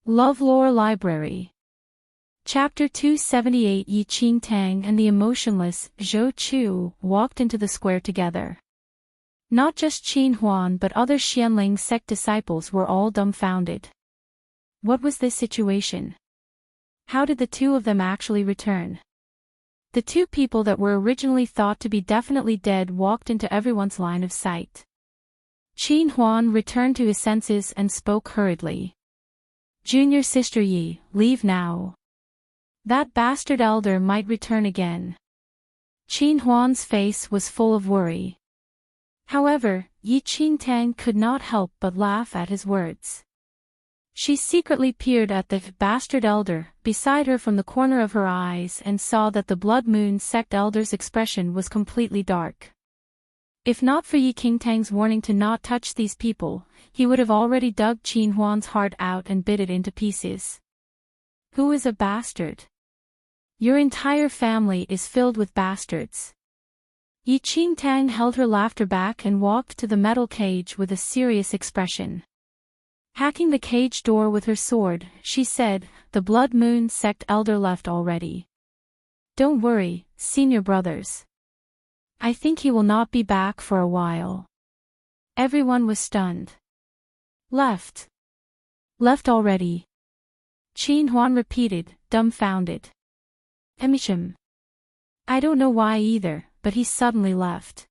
LoveLore Library. Chapter 278. Enchanting and the emotionless Zhou Chu walked into the square together. Not just Qin Huan but other Xianling sect disciples were all dumbfounded. What was this situation? How did the two of them actually return? The two people that were originally thought to be definitely dead walked into everyone's line of sight. Qin Huan returned to his senses and spoke hurriedly. Junior sister Yi, leave now. That bastard elder might return again. Qin Huan's face was full of worry. However, Enchanting could not help but laugh at his words. She secretly peered at the bastard elder beside her from the corner of her eyes and saw that the Blood Moon sect elder's expression was completely dark. If not for Enchanting's warning to not touch these people, he would have already dug Qin Huan's heart out and bit it into pieces. Who is a bastard? Your entire family is filled with bastards. Enchanting held her laughter back and walked to the metal cage with a serious expression. Hacking the cage door with her sword, she said, "The Blood Moon sect elder left already. Don't worry, senior brothers. I think he will not be back for a while." Everyone was stunned. Left. Left already. Qin Huan repeated, dumbfounded. Emisham. I don't know why either, but he suddenly left.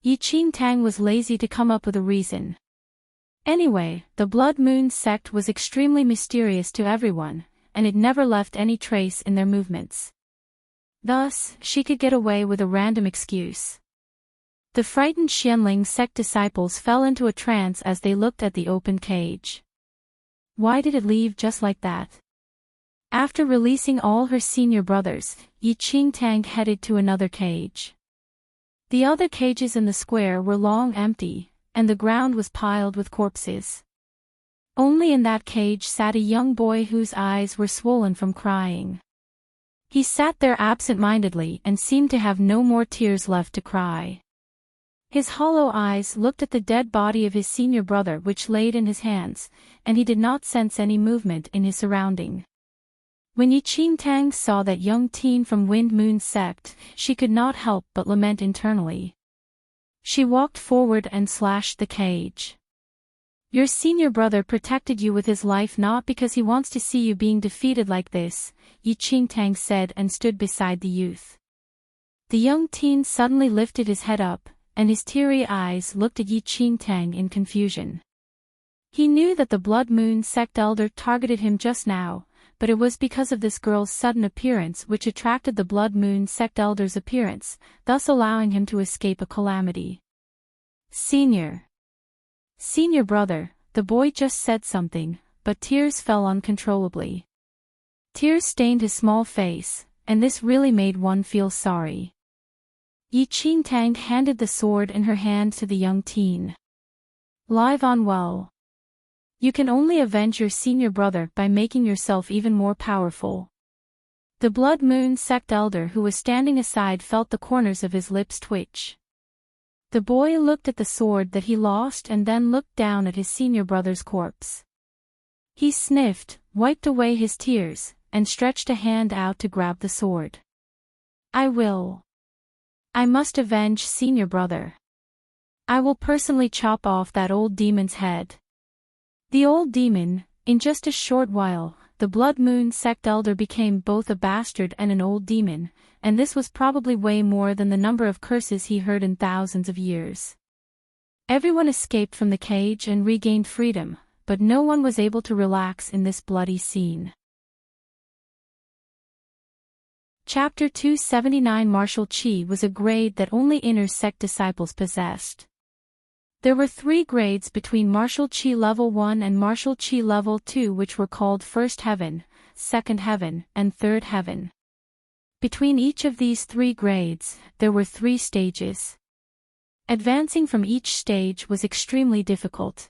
Enchanting was lazy to come up with a reason. Anyway, the Blood Moon sect was extremely mysterious to everyone, and it never left any trace in their movements. Thus, she could get away with a random excuse. The frightened Xianling sect disciples fell into a trance as they looked at the open cage. Why did it leave just like that? After releasing all her senior brothers, Enchanting headed to another cage. The other cages in the square were long empty, and the ground was piled with corpses. Only in that cage sat a young boy whose eyes were swollen from crying. He sat there absent-mindedly and seemed to have no more tears left to cry. His hollow eyes looked at the dead body of his senior brother which laid in his hands, and he did not sense any movement in his surrounding. When Enchanting saw that young teen from Wind Moon sect, she could not help but lament internally. She walked forward and slashed the cage. Your senior brother protected you with his life not because he wants to see you being defeated like this, Enchanting said and stood beside the youth. The young teen suddenly lifted his head up, and his teary eyes looked at Enchanting in confusion. He knew that the Blood Moon sect elder targeted him just now, but it was because of this girl's sudden appearance which attracted the Blood Moon sect elder's appearance, thus allowing him to escape a calamity. Senior brother, the boy just said something, but tears fell uncontrollably. Tears stained his small face, and this really made one feel sorry. Enchanting handed the sword in her hand to the young teen. Live on well. You can only avenge your senior brother by making yourself even more powerful. The Blood Moon sect elder who was standing aside felt the corners of his lips twitch. The boy looked at the sword that he lost and then looked down at his senior brother's corpse. He sniffed, wiped away his tears, and stretched a hand out to grab the sword. I must avenge senior brother. I will personally chop off that old demon's head. The old demon, in just a short while, the Blood Moon sect elder became both a bastard and an old demon, and this was probably way more than the number of curses he heard in thousands of years. Everyone escaped from the cage and regained freedom, but no one was able to relax in this bloody scene. Chapter 279. Martial Qi was a grade that only inner sect disciples possessed. There were 3 grades between Martial Qi Level 1 and Martial Qi Level 2 which were called First Heaven, Second Heaven, and Third Heaven. Between each of these 3 grades, there were 3 stages. Advancing from each stage was extremely difficult.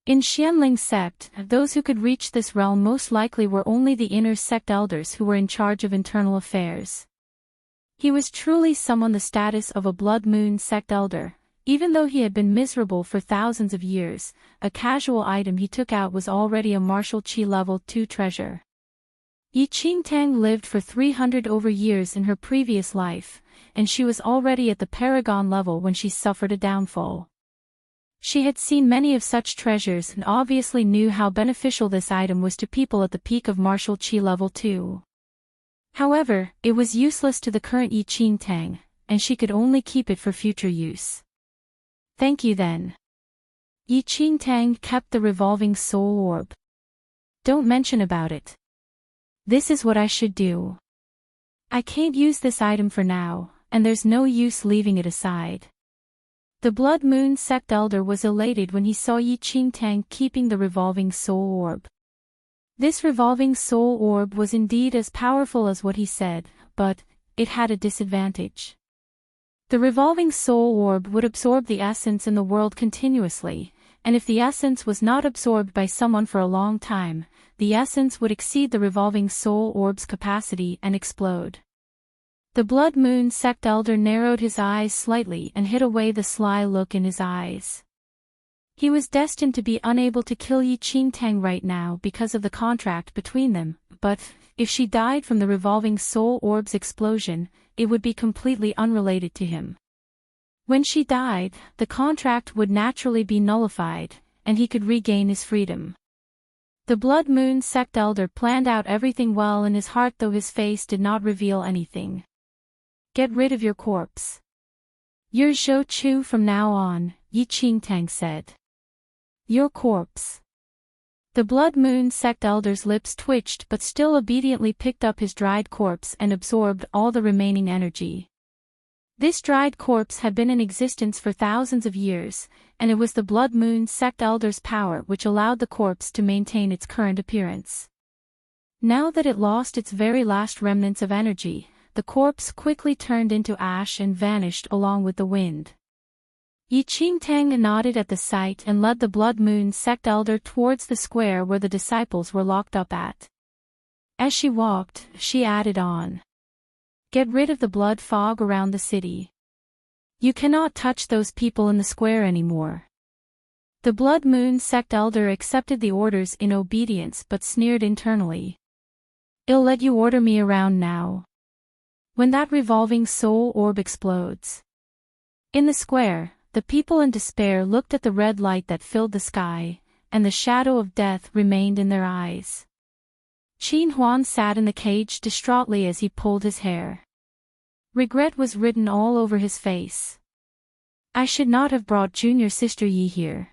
In Xianling sect, those who could reach this realm most likely were only the inner sect elders who were in charge of internal affairs. He was truly someone the status of a Blood Moon sect elder, Even though he had been miserable for thousands of years, a casual item he took out was already a martial chi level 2 treasure. Enchanting lived for 300 over years in her previous life, and she was already at the paragon level when she suffered a downfall. She had seen many of such treasures and obviously knew how beneficial this item was to people at the peak of martial chi level 2. However, it was useless to the current Enchanting, and she could only keep it for future use. Thank you then. Enchanting kept the revolving soul orb. Don't mention about it. This is what I should do. I can't use this item for now, and there's no use leaving it aside. The Blood Moon Sect Elder was elated when he saw Enchanting keeping the revolving soul orb. This revolving soul orb was indeed as powerful as what he said, but it had a disadvantage. The revolving soul orb would absorb the essence in the world continuously, and if the essence was not absorbed by someone for a long time, the essence would exceed the revolving soul orb's capacity and explode. The Blood Moon Sect Elder narrowed his eyes slightly and hid away the sly look in his eyes. He was destined to be unable to kill Enchanting right now because of the contract between them, but if she died from the revolving soul orb's explosion, it would be completely unrelated to him. When she died, the contract would naturally be nullified, and he could regain his freedom. The Blood Moon Sect Elder planned out everything well in his heart, though his face did not reveal anything. Get rid of your corpse. You're Zhou Chu from now on, Enchanting said. Your corpse. The Blood Moon Sect Elder's lips twitched but still obediently picked up his dried corpse and absorbed all the remaining energy. This dried corpse had been in existence for thousands of years, and it was the Blood Moon Sect Elder's power which allowed the corpse to maintain its current appearance. Now that it lost its very last remnants of energy, the corpse quickly turned into ash and vanished along with the wind. Enchanting nodded at the sight and led the Blood Moon Sect Elder towards the square where the disciples were locked up at. As she walked, she added on. Get rid of the blood fog around the city. You cannot touch those people in the square anymore. The Blood Moon Sect Elder accepted the orders in obedience but sneered internally. I'll let you order me around now. When that revolving soul orb explodes. In the square, the people in despair looked at the red light that filled the sky, and the shadow of death remained in their eyes. Qin Huan sat in the cage distraughtly as he pulled his hair. Regret was written all over his face. I should not have brought junior sister Yi here.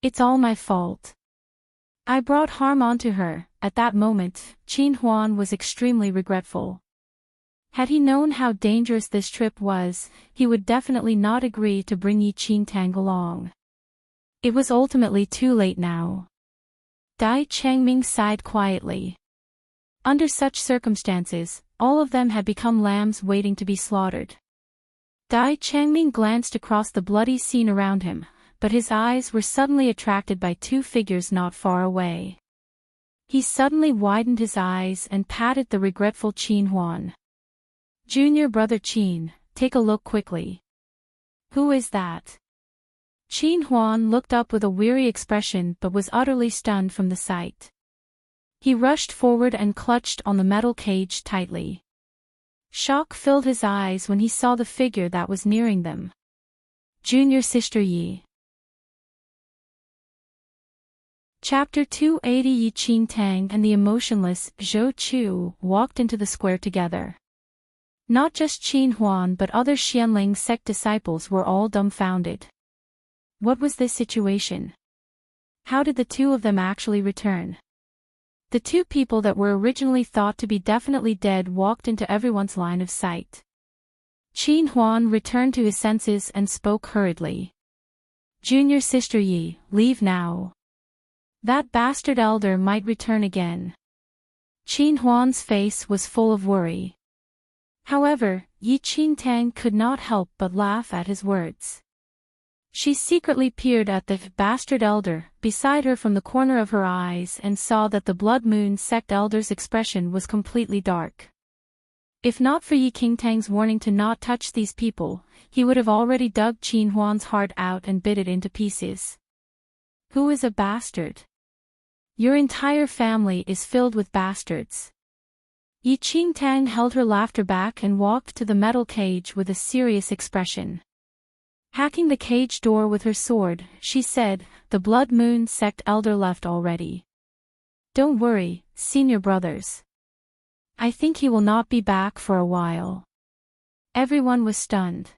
It's all my fault. I brought harm onto her. At that moment, Qin Huan was extremely regretful. Had he known how dangerous this trip was, he would definitely not agree to bring Enchanting along. It was ultimately too late now. Dai Changming sighed quietly. Under such circumstances, all of them had become lambs waiting to be slaughtered. Dai Changming glanced across the bloody scene around him, but his eyes were suddenly attracted by two figures not far away. He suddenly widened his eyes and patted the regretful Qin Huan. Junior brother Qin, take a look quickly. Who is that? Qin Huan looked up with a weary expression but was utterly stunned from the sight. He rushed forward and clutched on the metal cage tightly. Shock filled his eyes when he saw the figure that was nearing them. Junior sister Yi. Chapter 280. Enchanting and the emotionless Zhou Chu walked into the square together. Not just Qin Huan but other Xianling sect disciples were all dumbfounded. What was this situation? How did the two of them actually return? The two people that were originally thought to be definitely dead walked into everyone's line of sight. Qin Huan returned to his senses and spoke hurriedly. Junior sister Yi, leave now. That bastard elder might return again. Qin Huan's face was full of worry. However, Enchanting could not help but laugh at his words. She secretly peered at the bastard elder beside her from the corner of her eyes and saw that the Blood Moon Sect Elder's expression was completely dark. If not for Yi Qingtang's warning to not touch these people, he would have already dug Qin Huan's heart out and bit it into pieces. Who is a bastard? Your entire family is filled with bastards. Yi Qingtang held her laughter back and walked to the metal cage with a serious expression. Hacking the cage door with her sword, she said, "The Blood Moon sect elder left already. Don't worry, senior brothers. I think he will not be back for a while." Everyone was stunned.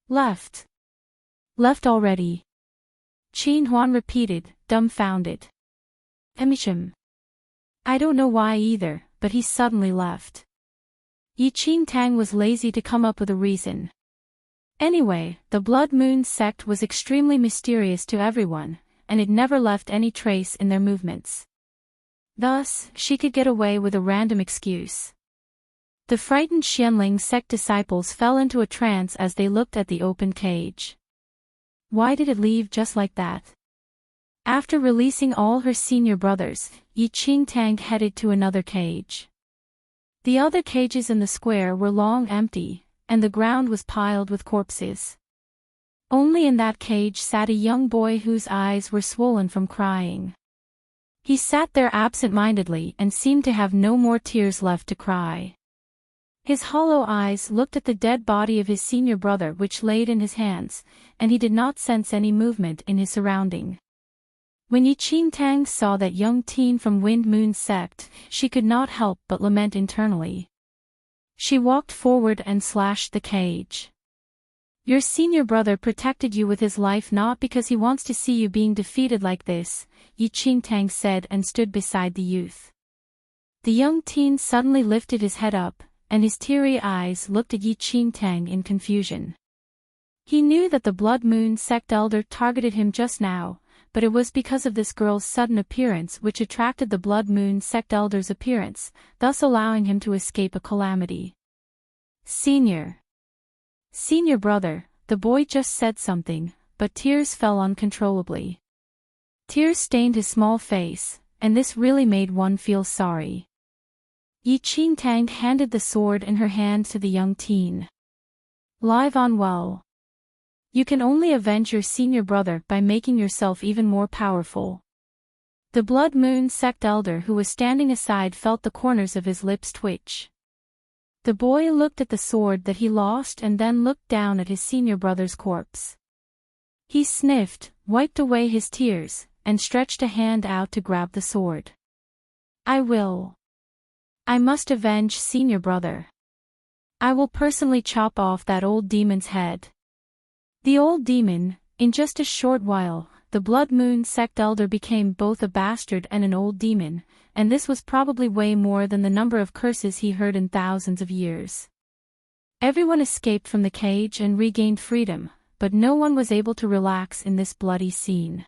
Left. Left already. Qin Huan repeated, dumbfounded. Emisham. I don't know why either, but he suddenly left. Yi Qingtang was lazy to come up with a reason. Anyway, the Blood Moon sect was extremely mysterious to everyone, and it never left any trace in their movements. Thus, she could get away with a random excuse. The frightened Xianling sect disciples fell into a trance as they looked at the open cage. Why did it leave just like that? After releasing all her senior brothers, Yi Qingtang headed to another cage. The other cages in the square were long empty, and the ground was piled with corpses. Only in that cage sat a young boy whose eyes were swollen from crying. He sat there absent-mindedly and seemed to have no more tears left to cry. His hollow eyes looked at the dead body of his senior brother which laid in his hands, and he did not sense any movement in his surrounding. When Yi Qingtang saw that young teen from Wind Moon sect, she could not help but lament internally. She walked forward and slashed the cage. Your senior brother protected you with his life not because he wants to see you being defeated like this, Yi Qingtang said and stood beside the youth. The young teen suddenly lifted his head up, and his teary eyes looked at Yi Qingtang in confusion. He knew that the Blood Moon sect elder targeted him just now, but it was because of this girl's sudden appearance which attracted the Blood Moon sect elder's appearance, thus allowing him to escape a calamity. Senior brother, the boy just said something, but tears fell uncontrollably. Tears stained his small face, and this really made one feel sorry. Yi Qingtang handed the sword in her hand to the young teen. Live on well. You can only avenge your senior brother by making yourself even more powerful. The Blood Moon sect elder who was standing aside felt the corners of his lips twitch. The boy looked at the sword that he lost and then looked down at his senior brother's corpse. He sniffed, wiped away his tears, and stretched a hand out to grab the sword. I must avenge senior brother. I will personally chop off that old demon's head. The old demon, in just a short while, the Blood Moon sect elder became both a bastard and an old demon, and this was probably way more than the number of curses he heard in thousands of years. Everyone escaped from the cage and regained freedom, but no one was able to relax in this bloody scene.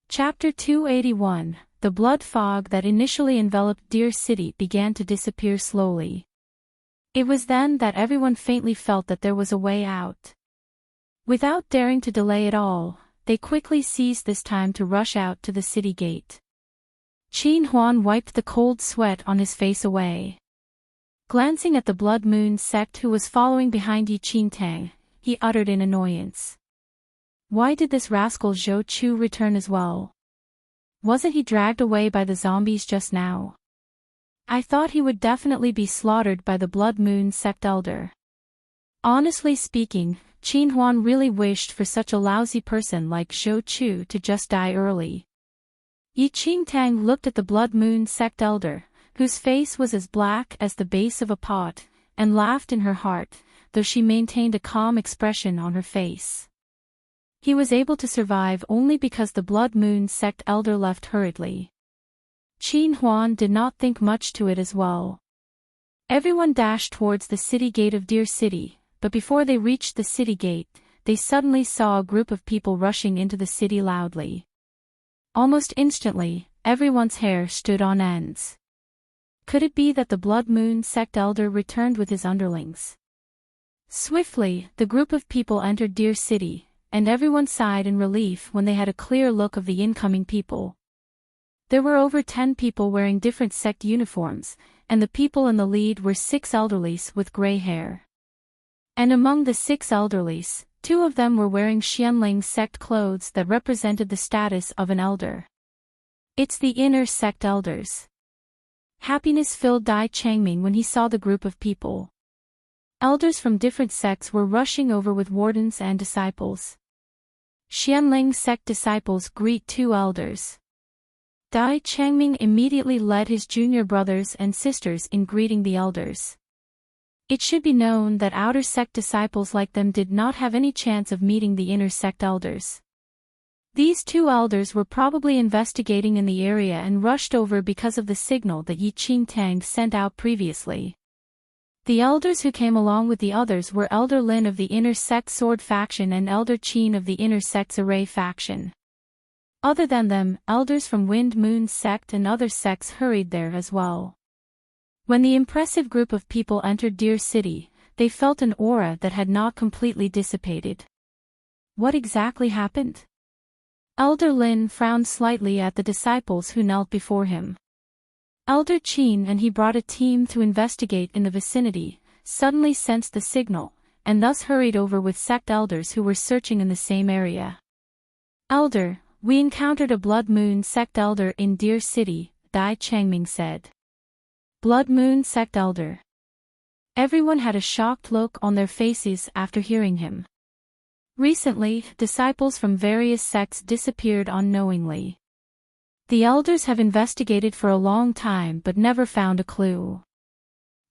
Chapter 281, The blood fog that initially enveloped Deer City began to disappear slowly. It was then that everyone faintly felt that there was a way out. Without daring to delay at all, they quickly seized this time to rush out to the city gate. Qin Huan wiped the cold sweat on his face away. Glancing at the Blood Moon sect who was following behind Yi Qingtang, he uttered in annoyance. Why did this rascal Zhou Chu return as well? Wasn't he dragged away by the zombies just now? I thought he would definitely be slaughtered by the Blood Moon sect elder. Honestly speaking, Qin Huan really wished for such a lousy person like Zhou Chu to just die early. Yi Qingtang looked at the Blood Moon sect elder, whose face was as black as the base of a pot, and laughed in her heart, though she maintained a calm expression on her face. He was able to survive only because the Blood Moon sect elder left hurriedly. Qin Huan did not think much to it as well. Everyone dashed towards the city gate of Deer City, but before they reached the city gate, they suddenly saw a group of people rushing into the city loudly. Almost instantly, everyone's hair stood on ends. Could it be that the Blood Moon sect elder returned with his underlings? Swiftly, the group of people entered Deer City, and everyone sighed in relief when they had a clear look of the incoming people. There were over 10 people wearing different sect uniforms, and the people in the lead were 6 elderlies with gray hair. And among the 6 elderlies, 2 of them were wearing Xianling sect clothes that represented the status of an elder. It's the inner sect elders. Happiness filled Dai Changming when he saw the group of people. Elders from different sects were rushing over with wardens and disciples. Xianling sect disciples greet 2 elders. Dai Changming immediately led his junior brothers and sisters in greeting the elders. It should be known that outer sect disciples like them did not have any chance of meeting the inner sect elders. These 2 elders were probably investigating in the area and rushed over because of the signal that Enchanting sent out previously. The elders who came along with the others were Elder Lin of the inner sect Sword faction and Elder Qin of the inner sect's Array faction. Other than them, elders from Wind Moon sect and other sects hurried there as well. When the impressive group of people entered Deer City, they felt an aura that had not completely dissipated. What exactly happened? Elder Lin frowned slightly at the disciples who knelt before him. Elder Qin and he brought a team to investigate in the vicinity, suddenly sensed the signal, and thus hurried over with sect elders who were searching in the same area. Elder, we encountered a Blood Moon sect elder in Deer City, Dai Changming said. Blood Moon sect elder. Everyone had a shocked look on their faces after hearing him. Recently, disciples from various sects disappeared unknowingly. The elders have investigated for a long time but never found a clue.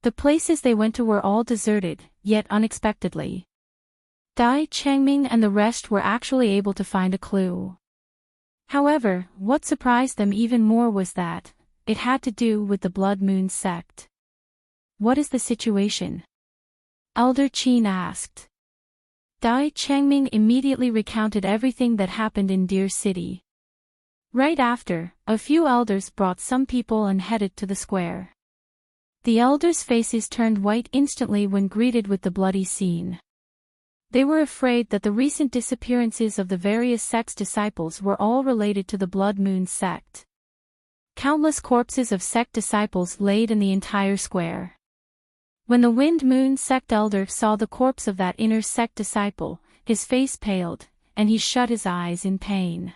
The places they went to were all deserted, yet unexpectedly. Dai Changming and the rest were actually able to find a clue. However, what surprised them even more was that it had to do with the Blood Moon sect. What is the situation? Elder Qin asked. Dai Changming immediately recounted everything that happened in Deer City. Right after, a few elders brought some people and headed to the square. The elders' faces turned white instantly when greeted with the bloody scene. They were afraid that the recent disappearances of the various sects' disciples were all related to the Blood Moon sect. Countless corpses of sect disciples laid in the entire square. When the Wind Moon sect elder saw the corpse of that inner sect disciple, his face paled, and he shut his eyes in pain.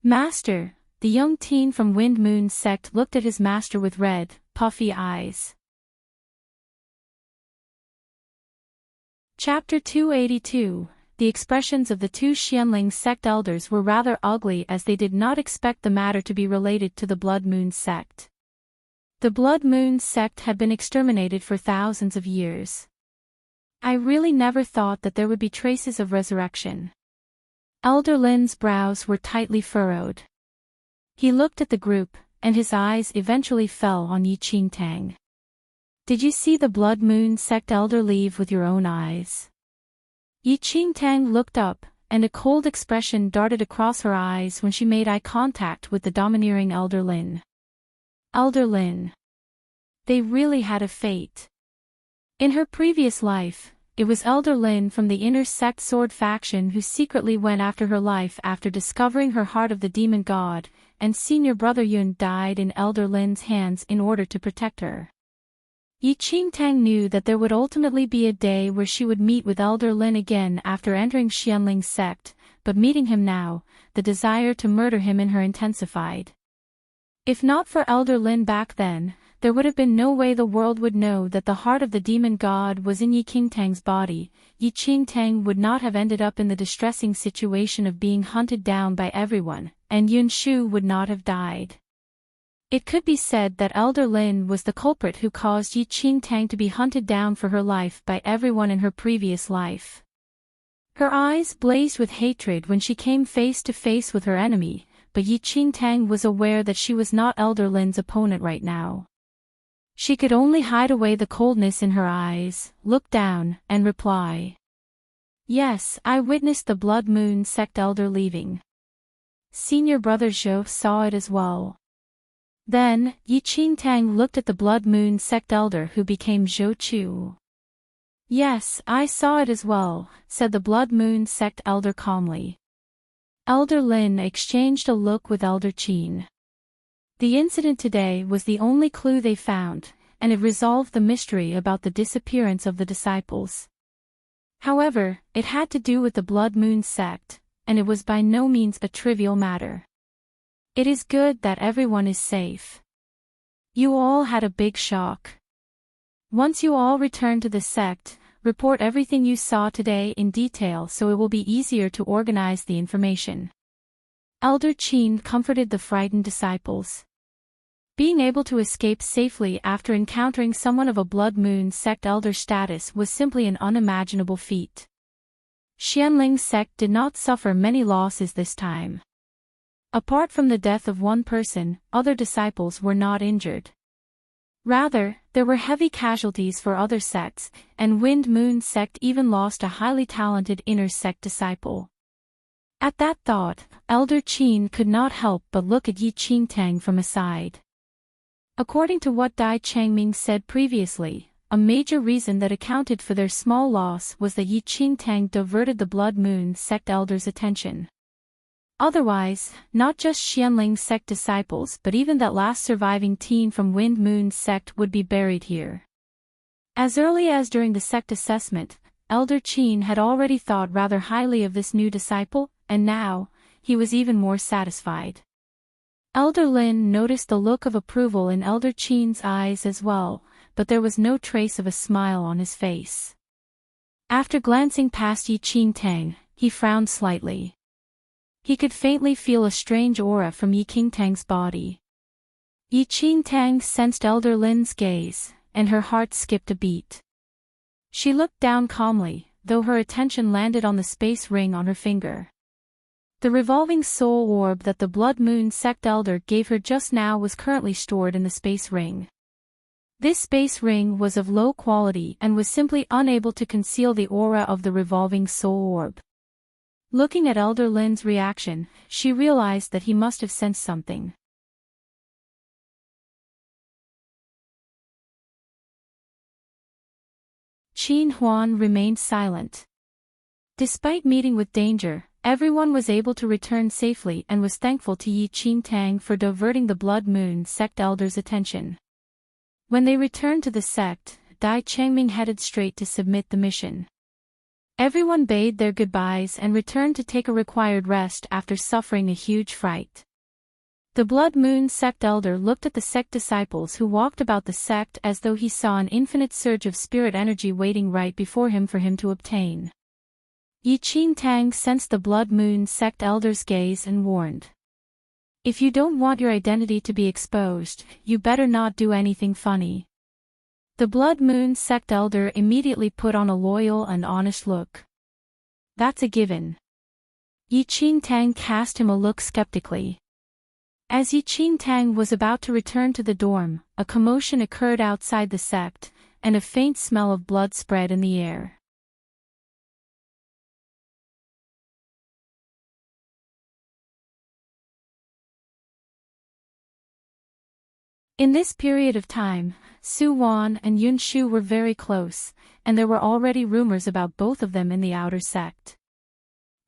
Master, the young teen from Wind Moon sect looked at his master with red, puffy eyes. Chapter 282. The expressions of the 2 Xianling sect elders were rather ugly as they did not expect the matter to be related to the Blood Moon sect. The Blood Moon sect had been exterminated for thousands of years. I really never thought that there would be traces of resurrection. Elder Lin's brows were tightly furrowed. He looked at the group, and his eyes eventually fell on Enchanting. Did you see the Blood Moon sect elder leave with your own eyes? Enchanting looked up, and a cold expression darted across her eyes when she made eye contact with the domineering Elder Lin. Elder Lin. They really had a fate. In her previous life, it was Elder Lin from the inner sect Sword faction who secretly went after her life after discovering her heart of the demon god, and senior brother Yun died in Elder Lin's hands in order to protect her. Enchanting knew that there would ultimately be a day where she would meet with Elder Lin again after entering Xianling's sect, but meeting him now, the desire to murder him in her intensified. If not for Elder Lin back then, there would have been no way the world would know that the heart of the demon god was in Enchanting's body. Enchanting would not have ended up in the distressing situation of being hunted down by everyone, and Yun Shu would not have died. It could be said that Elder Lin was the culprit who caused Enchanting to be hunted down for her life by everyone in her previous life. Her eyes blazed with hatred when she came face to face with her enemy, but Enchanting was aware that she was not Elder Lin's opponent right now. She could only hide away the coldness in her eyes, look down, and reply. Yes, I witnessed the Blood Moon sect elder leaving. Senior brother Zhou saw it as well. Then, Enchanting looked at the Blood Moon sect elder who became Zhou Chu. Yes, I saw it as well, said the Blood Moon sect elder calmly. Elder Lin exchanged a look with Elder Qin. The incident today was the only clue they found, and it resolved the mystery about the disappearance of the disciples. However, it had to do with the Blood Moon sect, and it was by no means a trivial matter. It is good that everyone is safe. You all had a big shock. Once you all return to the sect, report everything you saw today in detail so it will be easier to organize the information. Elder Qin comforted the frightened disciples. Being able to escape safely after encountering someone of a Blood Moon sect elder status was simply an unimaginable feat. Xianling's sect did not suffer many losses this time. Apart from the death of one person, other disciples were not injured. Rather, there were heavy casualties for other sects, and Wind Moon sect even lost a highly talented inner sect disciple. At that thought, Elder Qin could not help but look at Yi Qingtang from aside. According to what Dai Changming said previously, a major reason that accounted for their small loss was that Yi Qingtang diverted the Blood Moon sect elders' attention. Otherwise, not just Xianling's sect disciples but even that last surviving teen from Wind Moon sect would be buried here. As early as during the sect assessment, Elder Qin had already thought rather highly of this new disciple, and now, he was even more satisfied. Elder Lin noticed the look of approval in Elder Qin's eyes as well, but there was no trace of a smile on his face. After glancing past Yi Qingtang, he frowned slightly. He could faintly feel a strange aura from Yi Qingtang's body. Yi Qingtang sensed Elder Lin's gaze, and her heart skipped a beat. She looked down calmly, though her attention landed on the space ring on her finger. The revolving soul orb that the Blood Moon sect elder gave her just now was currently stored in the space ring. This space ring was of low quality and was simply unable to conceal the aura of the revolving soul orb. Looking at Elder Lin's reaction, she realized that he must have sensed something. Qin Huan remained silent. Despite meeting with danger, everyone was able to return safely and was thankful to Yi Qingtang for diverting the Blood Moon sect elders' attention. When they returned to the sect, Dai Changming headed straight to submit the mission. Everyone bade their goodbyes and returned to take a required rest after suffering a huge fright. The Blood Moon sect elder looked at the sect disciples who walked about the sect as though he saw an infinite surge of spirit energy waiting right before him for him to obtain. Yi Qingtang sensed the Blood Moon sect elder's gaze and warned. If you don't want your identity to be exposed, you better not do anything funny. The Blood Moon sect elder immediately put on a loyal and honest look. That's a given. Yi Qingtang cast him a look skeptically. As Yi Qingtang was about to return to the dorm, a commotion occurred outside the sect, and a faint smell of blood spread in the air. In this period of time, Su Wan and Yun Shu were very close, and there were already rumors about both of them in the outer sect.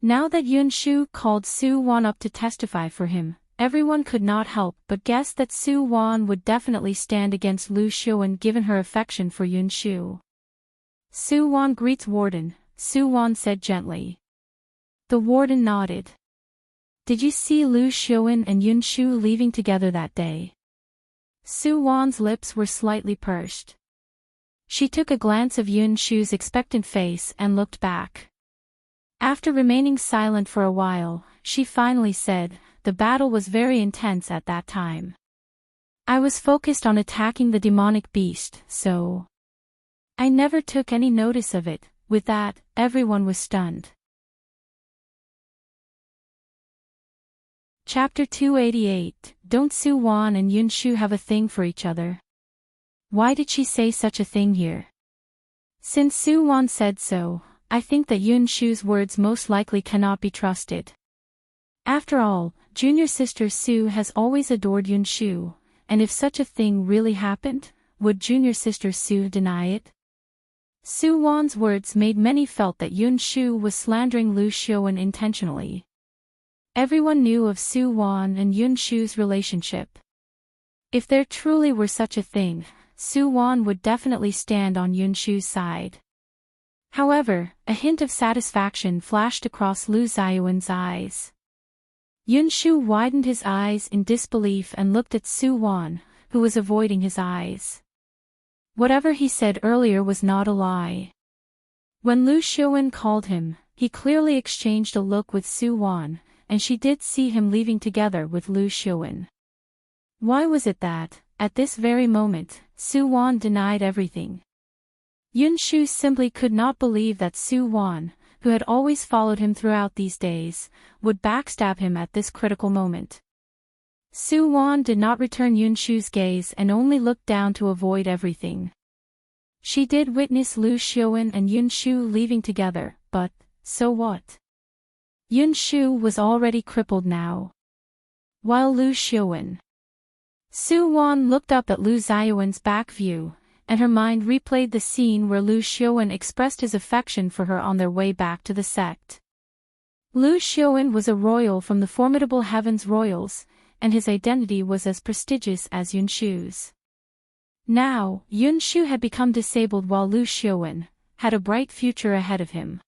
Now that Yun Shu called Su Wan up to testify for him, everyone could not help but guess that Su Wan would definitely stand against Lu Xiuan given her affection for Yun Shu. Su Wan greets Warden, Su Wan said gently. The Warden nodded. Did you see Lu Xiuan and Yun Shu leaving together that day? Su Wan's lips were slightly pursed. She took a glance of Yun Shu's expectant face and looked back. After remaining silent for a while, she finally said, the battle was very intense at that time. I was focused on attacking the demonic beast, so I never took any notice of it. With that, everyone was stunned. Chapter 288, Don't Su Wan and Yun Shu have a thing for each other? Why did she say such a thing here? Since Su Wan said so, I think that Yun Shu's words most likely cannot be trusted. After all, junior sister Su has always adored Yun Shu, and if such a thing really happened, would junior sister Su deny it? Su Wan's words made many felt that Yun Shu was slandering Lu Xiuan intentionally. Everyone knew of Su Wan and Yun Shu's relationship. If there truly were such a thing, Su Wan would definitely stand on Yunshu's side. However, a hint of satisfaction flashed across Lu Xiaowen's eyes. Yunshu widened his eyes in disbelief and looked at Su Wan, who was avoiding his eyes. Whatever he said earlier was not a lie. When Lu Xiaowen called him, he clearly exchanged a look with Su Wan, and she did see him leaving together with Lu Xiaowen. Why was it that, at this very moment, Su Wan denied everything? Yunshu simply could not believe that Su Wan, who had always followed him throughout these days, would backstab him at this critical moment. Su Wan did not return Yunshu's gaze and only looked down to avoid everything. She did witness Lu Xiaowen and Yunshu leaving together, but, so what? Yunshu was already crippled now. While Lu Xiaowen. Su Wan looked up at Lu Xiaowen's back view, and her mind replayed the scene where Lu Xiaowen expressed his affection for her on their way back to the sect. Lu Xiaowen was a royal from the formidable Heaven's Royals, and his identity was as prestigious as Yunshu's. Now, Yunshu had become disabled while Lu Xiaowen had a bright future ahead of him.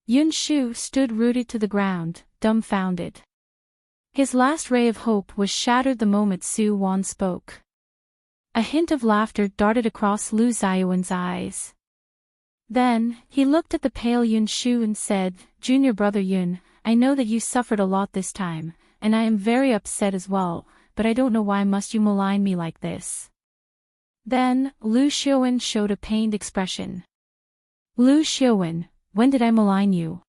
Yunshu stood rooted to the ground, dumbfounded. His last ray of hope was shattered the moment Su Wan spoke. A hint of laughter darted across Lu Xiaowen's eyes. Then, he looked at the pale Yunshu and said, "Junior brother Yun, I know that you suffered a lot this time, and I am very upset as well, but I don't know why must you malign me like this." Then, Lu Xiaowen showed a pained expression. "Lu Xiaowen, when did I malign you?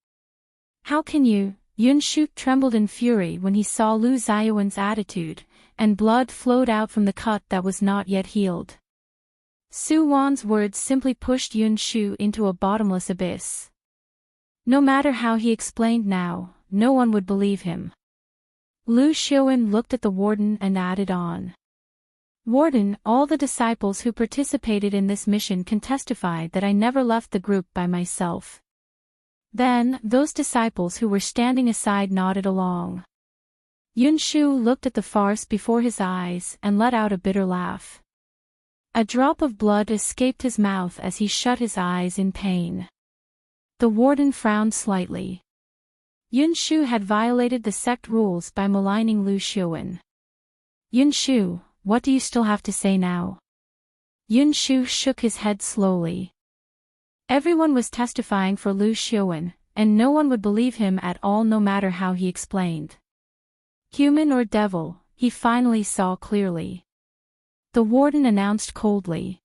How can you?" Yunshu trembled in fury when he saw Lu Xiaowen's attitude, and blood flowed out from the cut that was not yet healed. Su Wan's words simply pushed Yunshu into a bottomless abyss. No matter how he explained now, no one would believe him. Lu Xiaowen looked at the warden and added on. "Warden, all the disciples who participated in this mission can testify that I never left the group by myself." Then, those disciples who were standing aside nodded along. Yunshu looked at the farce before his eyes and let out a bitter laugh. A drop of blood escaped his mouth as he shut his eyes in pain. The warden frowned slightly. Yunshu had violated the sect rules by maligning Lu Xiaowen. "Yunshu, what do you still have to say now?" Yunshu shook his head slowly. Everyone was testifying for Lu Xiaowen, and no one would believe him at all no matter how he explained. Human or devil, he finally saw clearly. The warden announced coldly.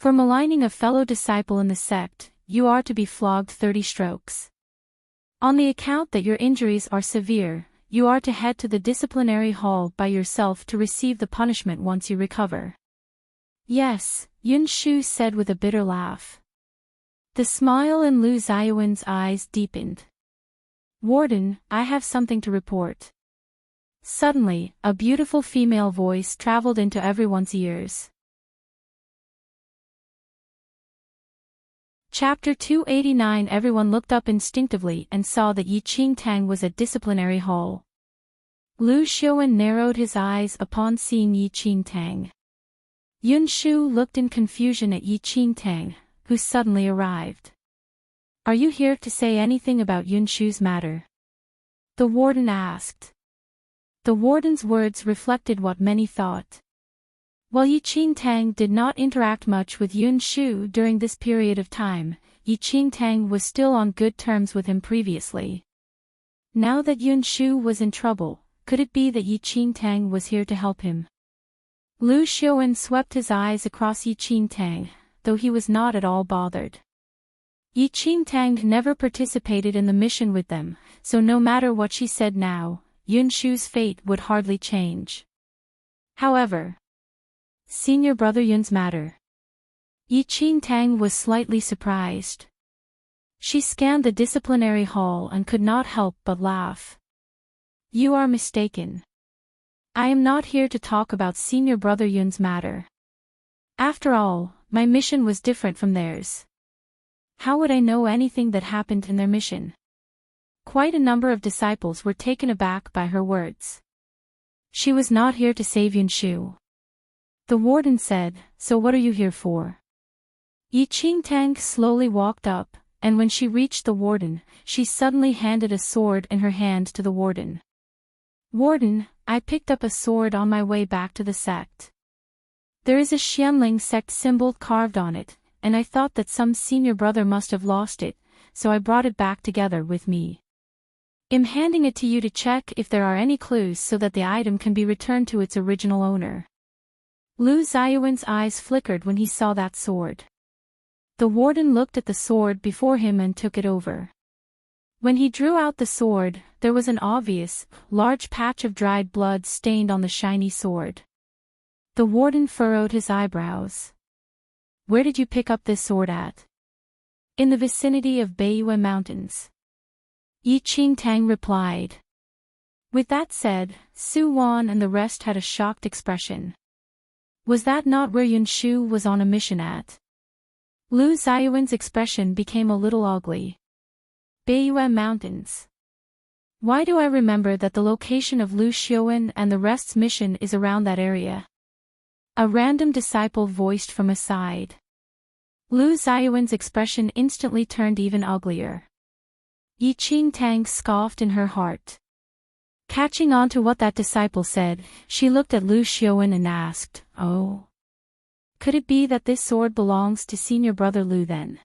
"For maligning a fellow disciple in the sect, you are to be flogged 30 strokes. On the account that your injuries are severe, you are to head to the disciplinary hall by yourself to receive the punishment once you recover." "Yes," Yunshu said with a bitter laugh. The smile in Lu Xiaowen's eyes deepened. "Warden, I have something to report." Suddenly, a beautiful female voice traveled into everyone's ears. Chapter 289. Everyone looked up instinctively and saw that Tang was at disciplinary hall. Lu Xiaowen narrowed his eyes upon seeing Tang. Yunshu looked in confusion at Tang, who suddenly arrived. "Are you here to say anything about Yunshu's matter?" the warden asked. The warden's words reflected what many thought. While Tang did not interact much with Yunshu during this period of time, Tang was still on good terms with him previously. Now that Yunshu was in trouble, could it be that Tang was here to help him? Lu Xiaowen swept his eyes across Tang, though he was not at all bothered. Tang never participated in the mission with them, so no matter what she said now, Yunshu's fate would hardly change. However, Senior Brother Yun's matter. Tang was slightly surprised. She scanned the disciplinary hall and could not help but laugh. "You are mistaken. I am not here to talk about Senior Brother Yun's matter. After all, my mission was different from theirs. How would I know anything that happened in their mission?" Quite a number of disciples were taken aback by her words. She was not here to save Yunshu. The warden said, so what are you here for? Yi Qingtang slowly walked up, and when she reached the warden, she suddenly handed a sword in her hand to the warden. Warden, I picked up a sword on my way back to the sect. There is a Xianling sect symbol carved on it, and I thought that some senior brother must have lost it, so I brought it back together with me. I'm handing it to you to check if there are any clues so that the item can be returned to its original owner. Lu Xiaowen's eyes flickered when he saw that sword. The warden looked at the sword before him and took it over. When he drew out the sword, there was an obvious, large patch of dried blood stained on the shiny sword. The warden furrowed his eyebrows. Where did you pick up this sword at? In the vicinity of Beiyue Mountains. Yi Qingtang replied. With that said, Su Wan and the rest had a shocked expression. Was that not where Yunshu was on a mission at? Lu Xiaowen's expression became a little ugly. Beiyue Mountains. Why do I remember that the location of Lu Xiaowen and the rest's mission is around that area? A random disciple voiced from a side. Lu Xiaowen's expression instantly turned even uglier. Yi Qingtang scoffed in her heart. Catching on to what that disciple said, she looked at Lu Xiaowen and asked, oh. Could it be that this sword belongs to senior brother Lu then?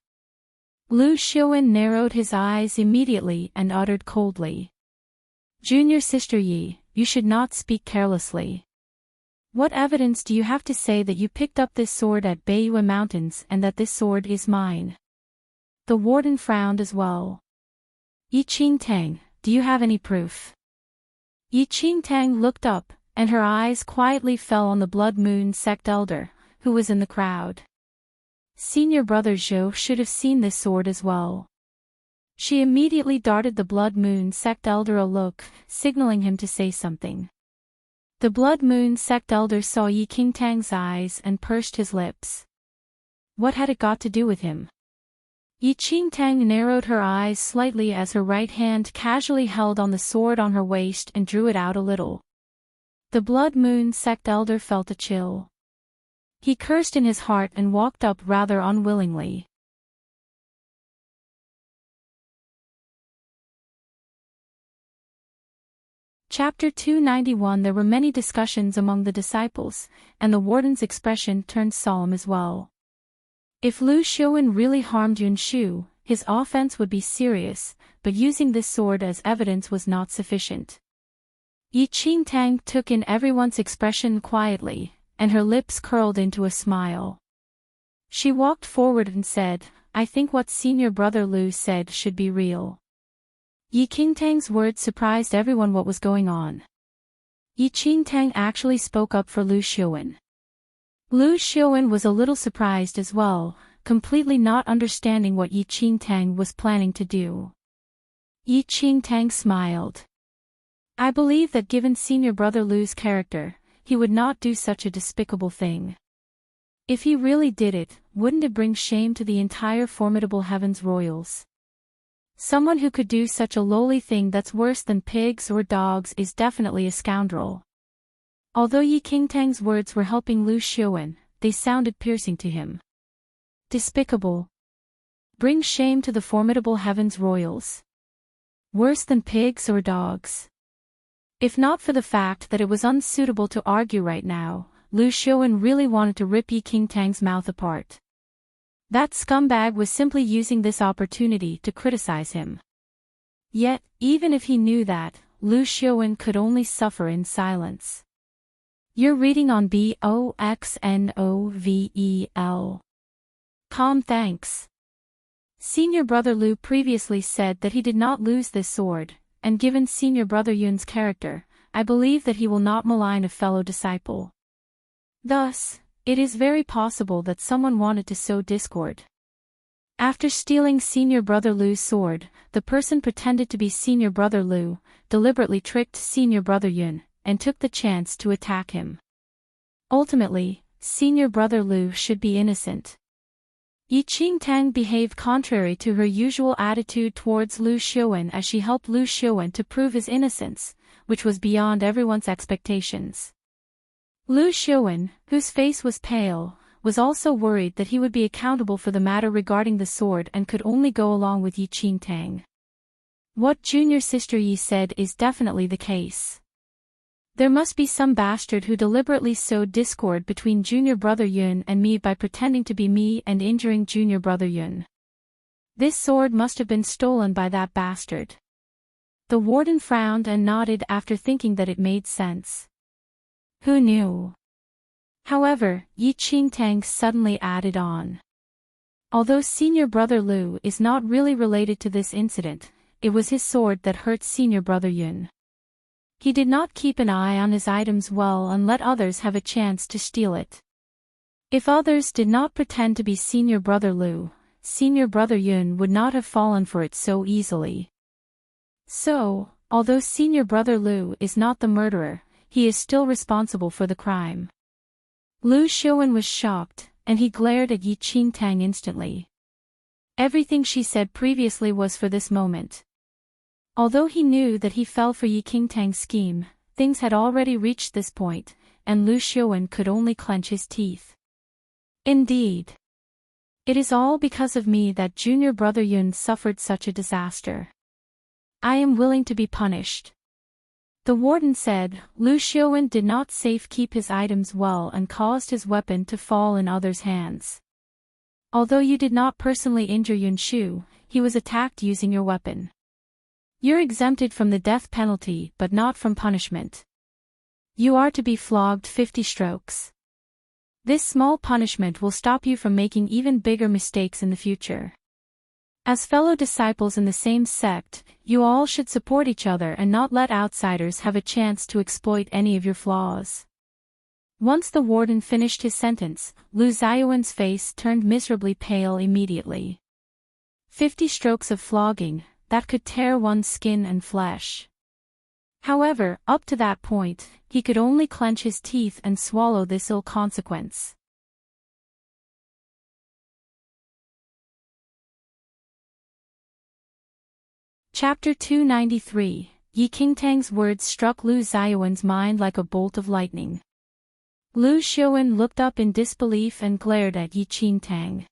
Lu Xiaowen narrowed his eyes immediately and uttered coldly. Junior sister Yi, you should not speak carelessly. What evidence do you have to say that you picked up this sword at Beiyue Mountains and that this sword is mine? The warden frowned as well. Yi Qingtang, do you have any proof? Yi Qingtang looked up, and her eyes quietly fell on the Blood Moon sect elder, who was in the crowd. Senior brother Zhou should have seen this sword as well. She immediately darted the Blood Moon sect elder a look, signaling him to say something. The Blood Moon sect elder saw Yi Qingtang's eyes and pursed his lips. What had it got to do with him? Yi Qingtang narrowed her eyes slightly as her right hand casually held on the sword on her waist and drew it out a little. The Blood Moon sect elder felt a chill. He cursed in his heart and walked up rather unwillingly. Chapter 291. There were many discussions among the disciples, and the warden's expression turned solemn as well. If Lu Xiaowen really harmed Yunshu, his offense would be serious, but using this sword as evidence was not sufficient. Yi Qingtang took in everyone's expression quietly, and her lips curled into a smile. She walked forward and said, I think what senior brother Lu said should be real. Yi Qingtang's words surprised everyone what was going on. Yi Qingtang actually spoke up for Lu Xiaowen. Lu Xiaowen was a little surprised as well, completely not understanding what Yi Qingtang was planning to do. Yi Qingtang smiled. I believe that given senior brother Lu's character, he would not do such a despicable thing. If he really did it, wouldn't it bring shame to the entire formidable Heavens Royals? Someone who could do such a lowly thing that's worse than pigs or dogs is definitely a scoundrel. Although Yi Qingtang's words were helping Lu Xiaowen, they sounded piercing to him. Despicable. Bring shame to the formidable Heavens Royals. Worse than pigs or dogs. If not for the fact that it was unsuitable to argue right now, Lu Xiaowen really wanted to rip Yi Qingtang's mouth apart. That scumbag was simply using this opportunity to criticize him. Yet, even if he knew that, Lu Xiaowen could only suffer in silence. You're reading on BOXNOVEL.com. Thanks. Senior brother Lu previously said that he did not lose this sword, and given senior brother Yun's character, I believe that he will not malign a fellow disciple. Thus, it is very possible that someone wanted to sow discord. After stealing senior brother Lu's sword, the person pretended to be senior brother Lu, deliberately tricked senior brother Yun, and took the chance to attack him. Ultimately, senior brother Lu should be innocent. Yi Qingtang behaved contrary to her usual attitude towards Lu Xiaowen as she helped Lu Xiaowen to prove his innocence, which was beyond everyone's expectations. Lu Xiaowen, whose face was pale, was also worried that he would be accountable for the matter regarding the sword and could only go along with Yi Qingtang. What junior sister Yi said is definitely the case. There must be some bastard who deliberately sowed discord between junior brother Yun and me by pretending to be me and injuring junior brother Yun. This sword must have been stolen by that bastard. The warden frowned and nodded after thinking that it made sense. Who knew? However, Yi Qingtang suddenly added on. Although senior brother Lu is not really related to this incident, it was his sword that hurt senior brother Yun. He did not keep an eye on his items well and let others have a chance to steal it. If others did not pretend to be senior brother Lu, senior brother Yun would not have fallen for it so easily. So, although senior brother Lu is not the murderer, he is still responsible for the crime. Lu Xiaowen was shocked, and he glared at Yi Qingtang instantly. Everything she said previously was for this moment. Although he knew that he fell for Yi Qingtang's scheme, things had already reached this point, and Lu Xiaowen could only clench his teeth. Indeed. It is all because of me that junior brother Yun suffered such a disaster. I am willing to be punished. The warden said. Lu Xiaowen did not safe-keep his items well and caused his weapon to fall in others' hands. Although you did not personally injure Yun Shu, he was attacked using your weapon. You're exempted from the death penalty but not from punishment. You are to be flogged 50 strokes. This small punishment will stop you from making even bigger mistakes in the future. As fellow disciples in the same sect, you all should support each other and not let outsiders have a chance to exploit any of your flaws. Once the warden finished his sentence, Lu Xiaowen's face turned miserably pale immediately. 50 strokes of flogging, that could tear one's skin and flesh. However, up to that point, he could only clench his teeth and swallow this ill consequence. Chapter 293. Yi Qingtang's words struck Lu Xiaowen's mind like a bolt of lightning. Lu Xiaowen looked up in disbelief and glared at Yi Qingtang.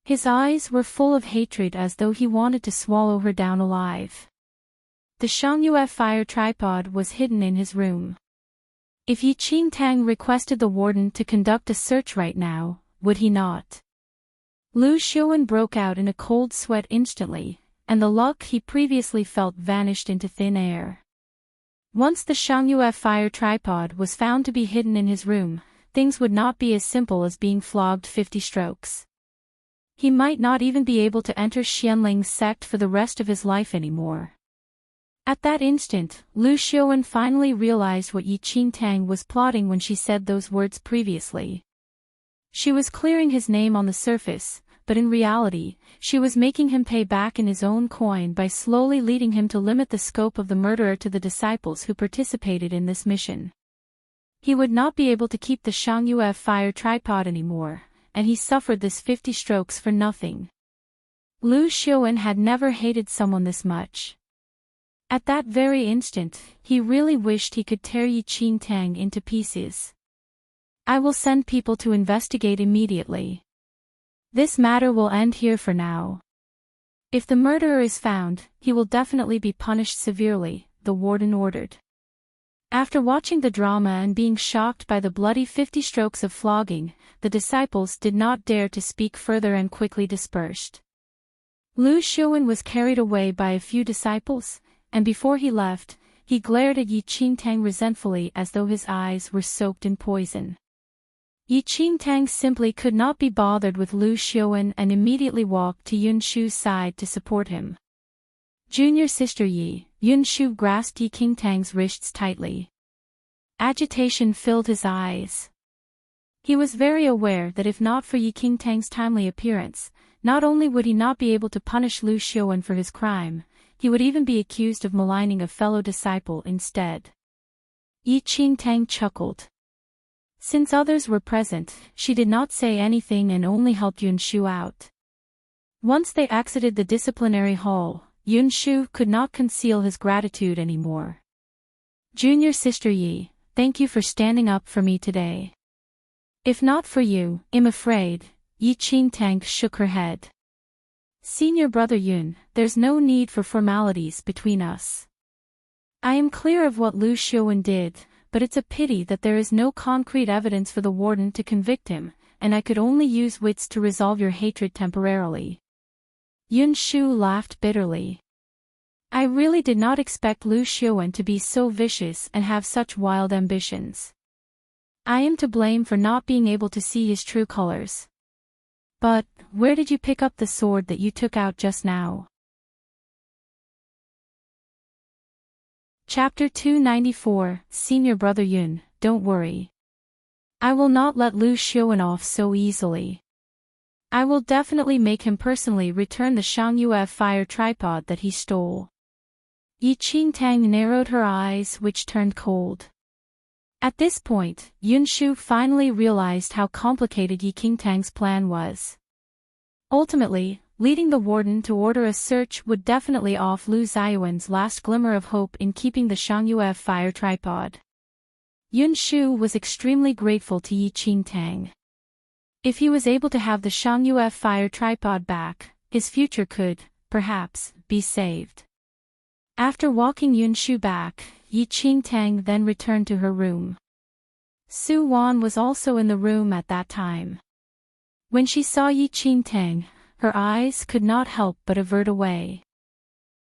His eyes were full of hatred as though he wanted to swallow her down alive. The Shangyue fire tripod was hidden in his room. If Yi Qingtang requested the warden to conduct a search right now, would he not? Lu Xiaowen broke out in a cold sweat instantly, and the luck he previously felt vanished into thin air. Once the Shangyue fire tripod was found to be hidden in his room, things would not be as simple as being flogged 50 strokes. He might not even be able to enter Xianling's sect for the rest of his life anymore. At that instant, Lu Xiaowen finally realized what Yi Qingtang was plotting when she said those words previously. She was clearing his name on the surface, but in reality, she was making him pay back in his own coin by slowly leading him to limit the scope of the murderer to the disciples who participated in this mission. He would not be able to keep the Shangyue fire tripod anymore, and he suffered this 50 strokes for nothing. Lu Xiaowen had never hated someone this much. At that very instant, he really wished he could tear Yi Qingtang into pieces. I will send people to investigate immediately. This matter will end here for now. If the murderer is found, he will definitely be punished severely, the warden ordered. After watching the drama and being shocked by the bloody 50 strokes of flogging, the disciples did not dare to speak further and quickly dispersed. Lu Xiaowen was carried away by a few disciples, and before he left, he glared at Yi Qingtang resentfully as though his eyes were soaked in poison. Yi Qingtang simply could not be bothered with Lu Xiaowen and immediately walked to Yun Shu's side to support him. Junior sister Yi, Yun Shu grasped Yi Qingtang's wrists tightly. Agitation filled his eyes. He was very aware that if not for Yi Qingtang's timely appearance, not only would he not be able to punish Lu Xiaowen for his crime, he would even be accused of maligning a fellow disciple instead. Yi Qingtang chuckled. Since others were present, she did not say anything and only helped Yun Shu out. Once they exited the disciplinary hall, Yun Shu could not conceal his gratitude anymore. Junior Sister Yi, thank you for standing up for me today. If not for you, I'm afraid, Yi Qingtang shook her head. Senior Brother Yun, there's no need for formalities between us. I am clear of what Lu Xiaowen did, but it's a pity that there is no concrete evidence for the warden to convict him, and I could only use wits to resolve your hatred temporarily. Yun Shu laughed bitterly. I really did not expect Lu Xiaowen to be so vicious and have such wild ambitions. I am to blame for not being able to see his true colors. But, where did you pick up the sword that you took out just now? Chapter 294, Senior Brother Yun, don't worry. I will not let Lu Xiaowen off so easily. I will definitely make him personally return the Shangyue fire tripod that he stole. Yi Qingtang narrowed her eyes, which turned cold. At this point, Yun Shu finally realized how complicated Yi Qingtang's plan was. Ultimately, leading the warden to order a search would definitely off Lu Xiaowen's last glimmer of hope in keeping the Shangyue fire tripod. Yun Shu was extremely grateful to Yi Qingtang. If he was able to have the Shangyue fire tripod back, his future could, perhaps, be saved. After walking Yun Shu back, Yi Qingtang then returned to her room. Su Wan was also in the room at that time. When she saw Yi Qingtang, her eyes could not help but avert away.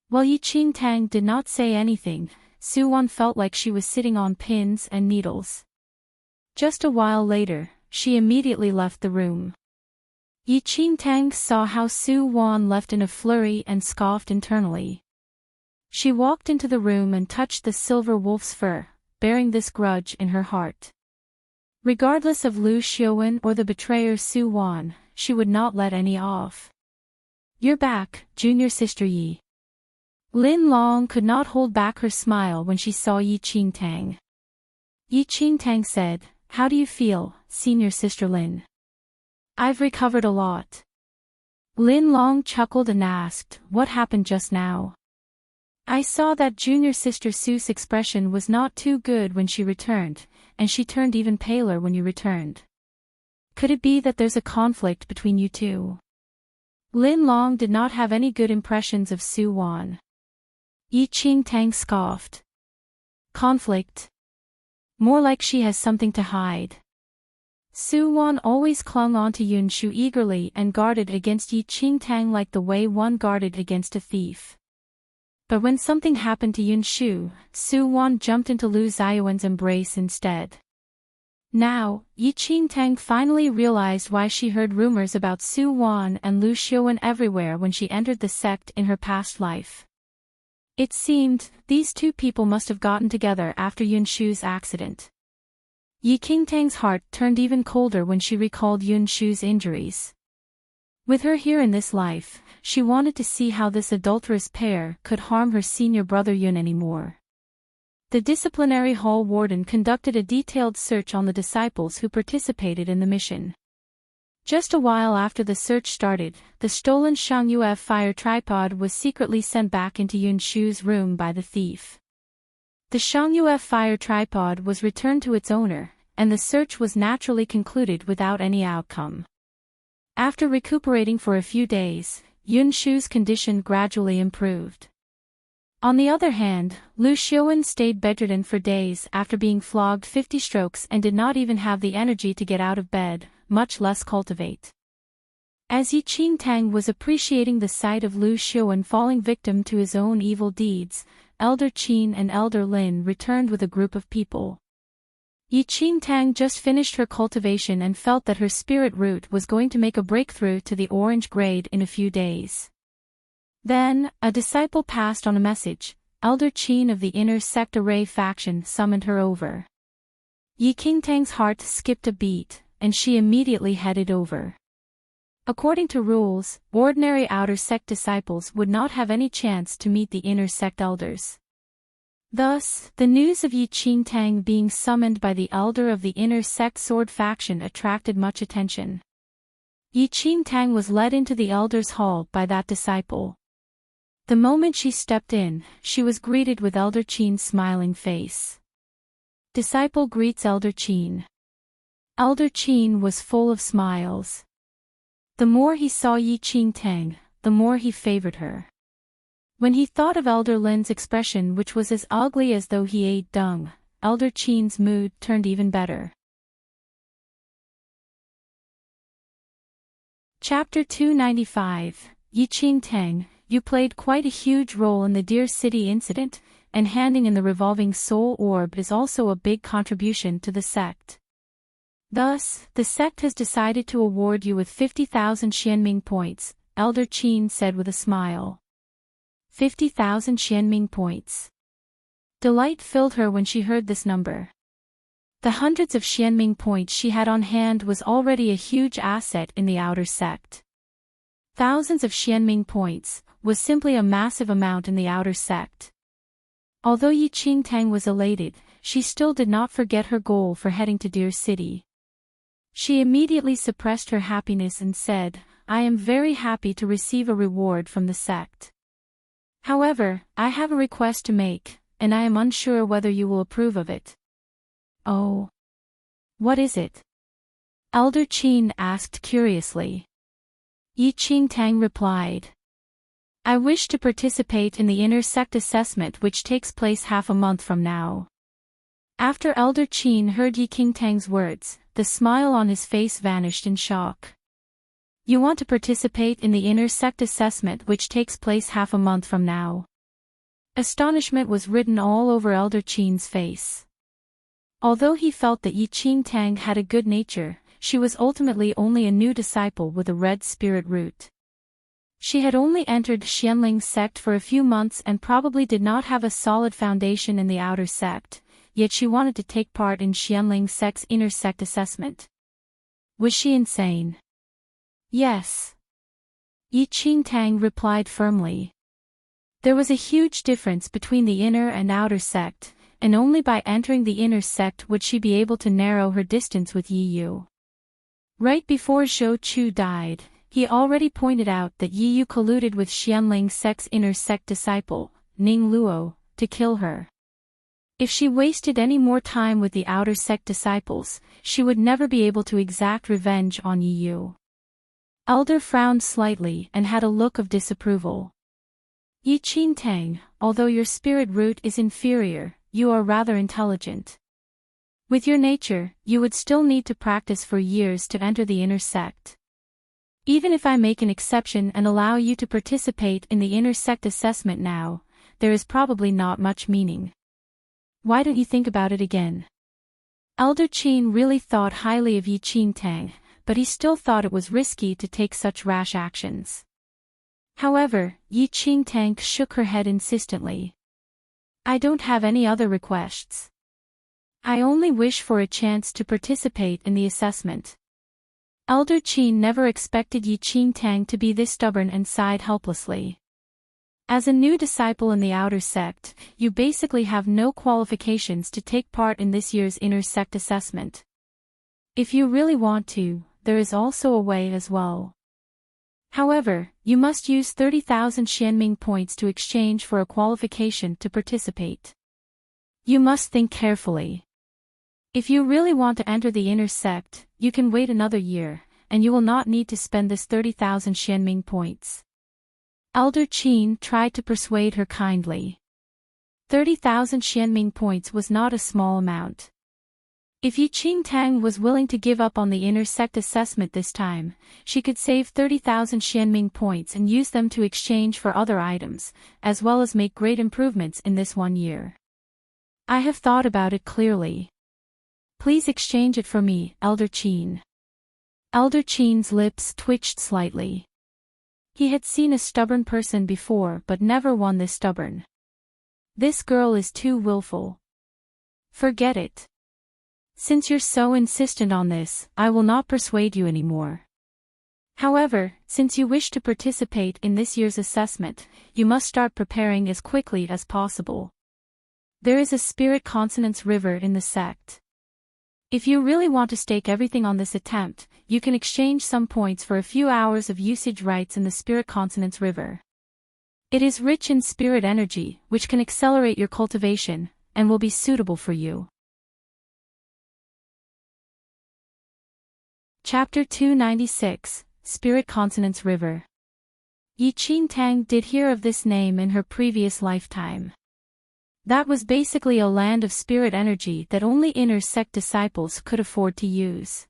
While Yi Qingtang did not say anything, Su Wan felt like she was sitting on pins and needles. Just a while later, she immediately left the room. Yi Qingtang saw how Su Wan left in a flurry and scoffed internally. She walked into the room and touched the silver wolf's fur, bearing this grudge in her heart. Regardless of Lu Xiaowen or the betrayer Su Wan, she would not let any off. You're back, Junior Sister Yi. Lin Long could not hold back her smile when she saw Yi Qingtang. Yi Qingtang said, How do you feel, Senior Sister Lin? I've recovered a lot. Lin Long chuckled and asked, What happened just now? I saw that Junior Sister Sue's expression was not too good when she returned, and she turned even paler when you returned. Could it be that there's a conflict between you two? Lin Long did not have any good impressions of Su Wan. Yi Qingtang scoffed. Conflict? More like she has something to hide. Su Wan always clung on to Yun Shu eagerly and guarded against Yi Qingtang like the way one guarded against a thief. But when something happened to Yun Shu, Su Wan jumped into Lu Xiaowen's embrace instead. Now, Yi Qingtang finally realized why she heard rumors about Su Wan and Lu Xiaowen everywhere when she entered the sect in her past life. It seemed, these two people must have gotten together after Yun Shu's accident. Yi Qingtang's heart turned even colder when she recalled Yun Shu's injuries. With her here in this life, she wanted to see how this adulterous pair could harm her senior brother Yun anymore. The disciplinary hall warden conducted a detailed search on the disciples who participated in the mission. Just a while after the search started, the stolen Shangyue fire tripod was secretly sent back into Yun Shu's room by the thief. The Shangyue fire tripod was returned to its owner, and the search was naturally concluded without any outcome. After recuperating for a few days, Yun Shu's condition gradually improved. On the other hand, Lu Xiaowen stayed bedridden for days after being flogged 50 strokes and did not even have the energy to get out of bed, much less cultivate. As Yi Qingtang was appreciating the sight of Lu Xiaowen falling victim to his own evil deeds, Elder Qin and Elder Lin returned with a group of people. Yi Qingtang just finished her cultivation and felt that her spirit root was going to make a breakthrough to the orange grade in a few days. Then, a disciple passed on a message. Elder Qin of the inner sect Array faction summoned her over. Yi Qingtang's heart skipped a beat, and she immediately headed over. According to rules, ordinary outer sect disciples would not have any chance to meet the inner sect elders. Thus, the news of Yi Qingtang being summoned by the elder of the inner sect sword faction attracted much attention. Yi Qingtang was led into the elder's hall by that disciple. The moment she stepped in, she was greeted with Elder Qin's smiling face. Disciple greets Elder Qin. Elder Qin was full of smiles. The more he saw Yi Qingtang, the more he favored her. When he thought of Elder Lin's expression, which was as ugly as though he ate dung, Elder Qin's mood turned even better. Chapter 295, Yi Qingtang, you played quite a huge role in the Deer City incident, and handing in the revolving soul orb is also a big contribution to the sect. Thus, the sect has decided to award you with 50,000 Xianming points, Elder Qin said with a smile. 50,000 Xianming points. Delight filled her when she heard this number. The hundreds of Xianming points she had on hand was already a huge asset in the outer sect. Thousands of Xianming points was simply a massive amount in the outer sect. Although Yi Qingtang was elated, she still did not forget her goal for heading to Deer City. She immediately suppressed her happiness and said, I am very happy to receive a reward from the sect. However, I have a request to make, and I am unsure whether you will approve of it. Oh. What is it? Elder Qin asked curiously. Yi Qingtang replied. I wish to participate in the inner sect assessment which takes place half a month from now. After Elder Qin heard Yi Qingtang's words, the smile on his face vanished in shock. You want to participate in the inner sect assessment which takes place half a month from now? Astonishment was written all over Elder Qin's face. Although he felt that Yi Qingtang had a good nature, she was ultimately only a new disciple with a red spirit root. She had only entered Xianling sect for a few months and probably did not have a solid foundation in the outer sect, yet she wanted to take part in Xianling sect's inner sect assessment. Was she insane? Yes. Yi Qingtang replied firmly. There was a huge difference between the inner and outer sect, and only by entering the inner sect would she be able to narrow her distance with Yi Yu. Right before Zhou Chu died, he already pointed out that Yi Yu colluded with Xianling sect's inner sect disciple, Ning Luo, to kill her. If she wasted any more time with the outer sect disciples, she would never be able to exact revenge on Yi Yu. Elder frowned slightly and had a look of disapproval. Yi Qingtang, although your spirit root is inferior, you are rather intelligent. With your nature, you would still need to practice for years to enter the inner sect. Even if I make an exception and allow you to participate in the inner sect assessment now, there is probably not much meaning. Why don't you think about it again? Elder Qin really thought highly of Yi Qingtang, but he still thought it was risky to take such rash actions. However, Yi Qingtang shook her head insistently. I don't have any other requests. I only wish for a chance to participate in the assessment. Elder Qin never expected Yi Qingtang to be this stubborn and sighed helplessly. As a new disciple in the outer sect, you basically have no qualifications to take part in this year's inner sect assessment. If you really want to, there is also a way as well. However, you must use 30,000 Xianming points to exchange for a qualification to participate. You must think carefully. If you really want to enter the inner sect, you can wait another year, and you will not need to spend this 30,000 Xianming points. Elder Qin tried to persuade her kindly. 30,000 Xianming points was not a small amount. If Yi Qingtang was willing to give up on the inner sect assessment this time, she could save 30,000 Xianming points and use them to exchange for other items, as well as make great improvements in this 1 year. I have thought about it clearly. Please exchange it for me, Elder Qin. Elder Qin's lips twitched slightly. He had seen a stubborn person before but never one this stubborn. This girl is too willful. Forget it. Since you're so insistent on this, I will not persuade you anymore. However, since you wish to participate in this year's assessment, you must start preparing as quickly as possible. There is a spirit consonance river in the sect. If you really want to stake everything on this attempt, you can exchange some points for a few hours of usage rights in the Spirit Consonance River. It is rich in spirit energy, which can accelerate your cultivation, and will be suitable for you. Chapter 296, Spirit Consonance River. Enchanting did hear of this name in her previous lifetime. That was basically a land of spirit energy that only inner sect disciples could afford to use.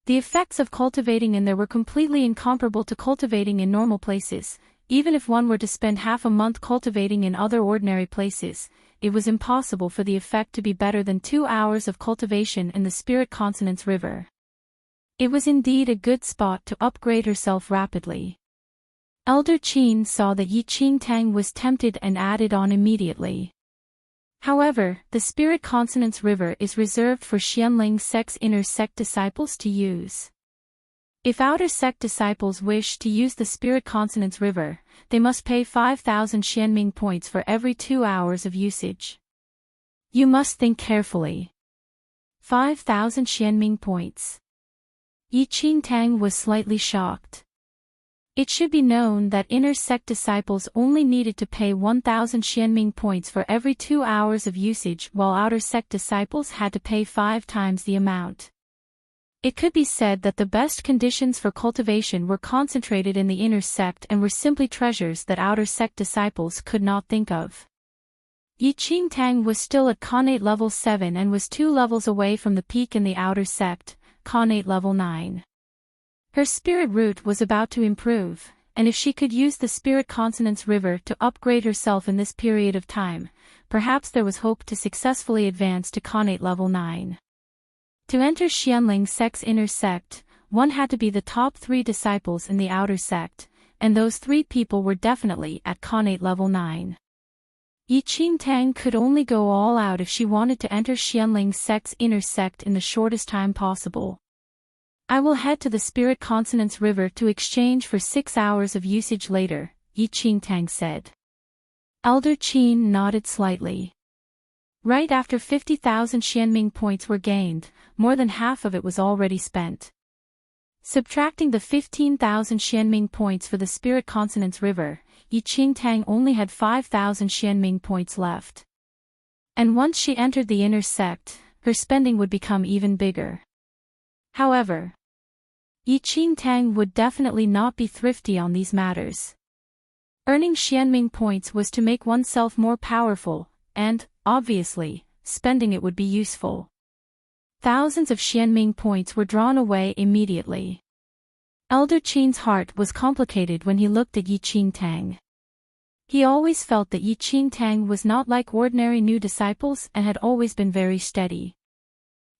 The effects of cultivating in there were completely incomparable to cultivating in normal places. Even if one were to spend half a month cultivating in other ordinary places, it was impossible for the effect to be better than 2 hours of cultivation in the Spirit Consonance River. It was indeed a good spot to upgrade herself rapidly. Elder Qin saw that Enchanting was tempted and added on immediately. However, the Spirit Consonance River is reserved for Xianling sect's inner sect disciples to use. If outer sect disciples wish to use the Spirit Consonance River, they must pay 5,000 Xianming points for every 2 hours of usage. You must think carefully. 5,000 Xianming points. Enchanting was slightly shocked. It should be known that inner sect disciples only needed to pay 1,000 Xianming points for every 2 hours of usage, while outer sect disciples had to pay 5 times the amount. It could be said that the best conditions for cultivation were concentrated in the inner sect and were simply treasures that outer sect disciples could not think of. Enchanting was still at Khanate level 7 and was 2 levels away from the peak in the outer sect, Khanate level 9. Her spirit root was about to improve, and if she could use the Spirit Consonance River to upgrade herself in this period of time, perhaps there was hope to successfully advance to Khanate level 9. To enter Xianling sect's inner sect, one had to be the top 3 disciples in the outer sect, and those 3 people were definitely at Khanate level 9. Enchanting could only go all out if she wanted to enter Xianling sect's inner sect in the shortest time possible. I will head to the Spirit Consonance River to exchange for 6 hours of usage later, Enchanting said. Elder Qin nodded slightly. Right after 50,000 Xianming points were gained, more than half of it was already spent. Subtracting the 15,000 Xianming points for the Spirit Consonance River, Enchanting only had 5,000 Xianming points left. And once she entered the inner sect, her spending would become even bigger. However, Enchanting would definitely not be thrifty on these matters. Earning Xianming points was to make oneself more powerful, and, obviously, spending it would be useful. Thousands of Xianming points were drawn away immediately. Elder Qin's heart was complicated when he looked at Enchanting. He always felt that Enchanting was not like ordinary new disciples and had always been very steady.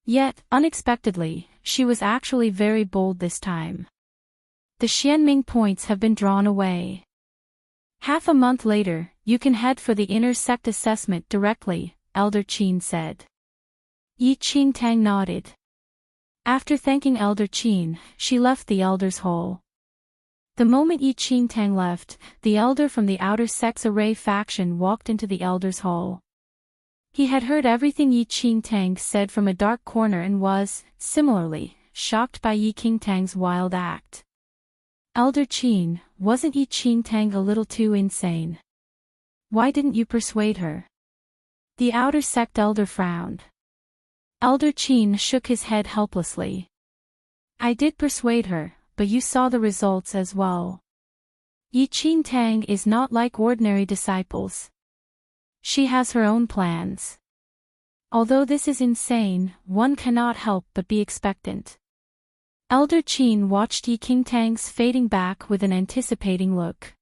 Yet, unexpectedly, she was actually very bold this time. The Xianming points have been drawn away. Half a month later, you can head for the inner sect assessment directly, Elder Qin said. Enchanting nodded. After thanking Elder Qin, she left the Elder's Hall. The moment Enchanting left, the Elder from the outer sect's array faction walked into the Elder's Hall. He had heard everything Enchanting said from a dark corner and was, similarly, shocked by Enchanting's wild act. Elder Qin, wasn't Enchanting a little too insane? Why didn't you persuade her? The outer sect elder frowned. Elder Qin shook his head helplessly. I did persuade her, but you saw the results as well. Enchanting is not like ordinary disciples. She has her own plans. Although this is insane, one cannot help but be expectant. Elder Qin watched Enchanting's fading back with an anticipating look.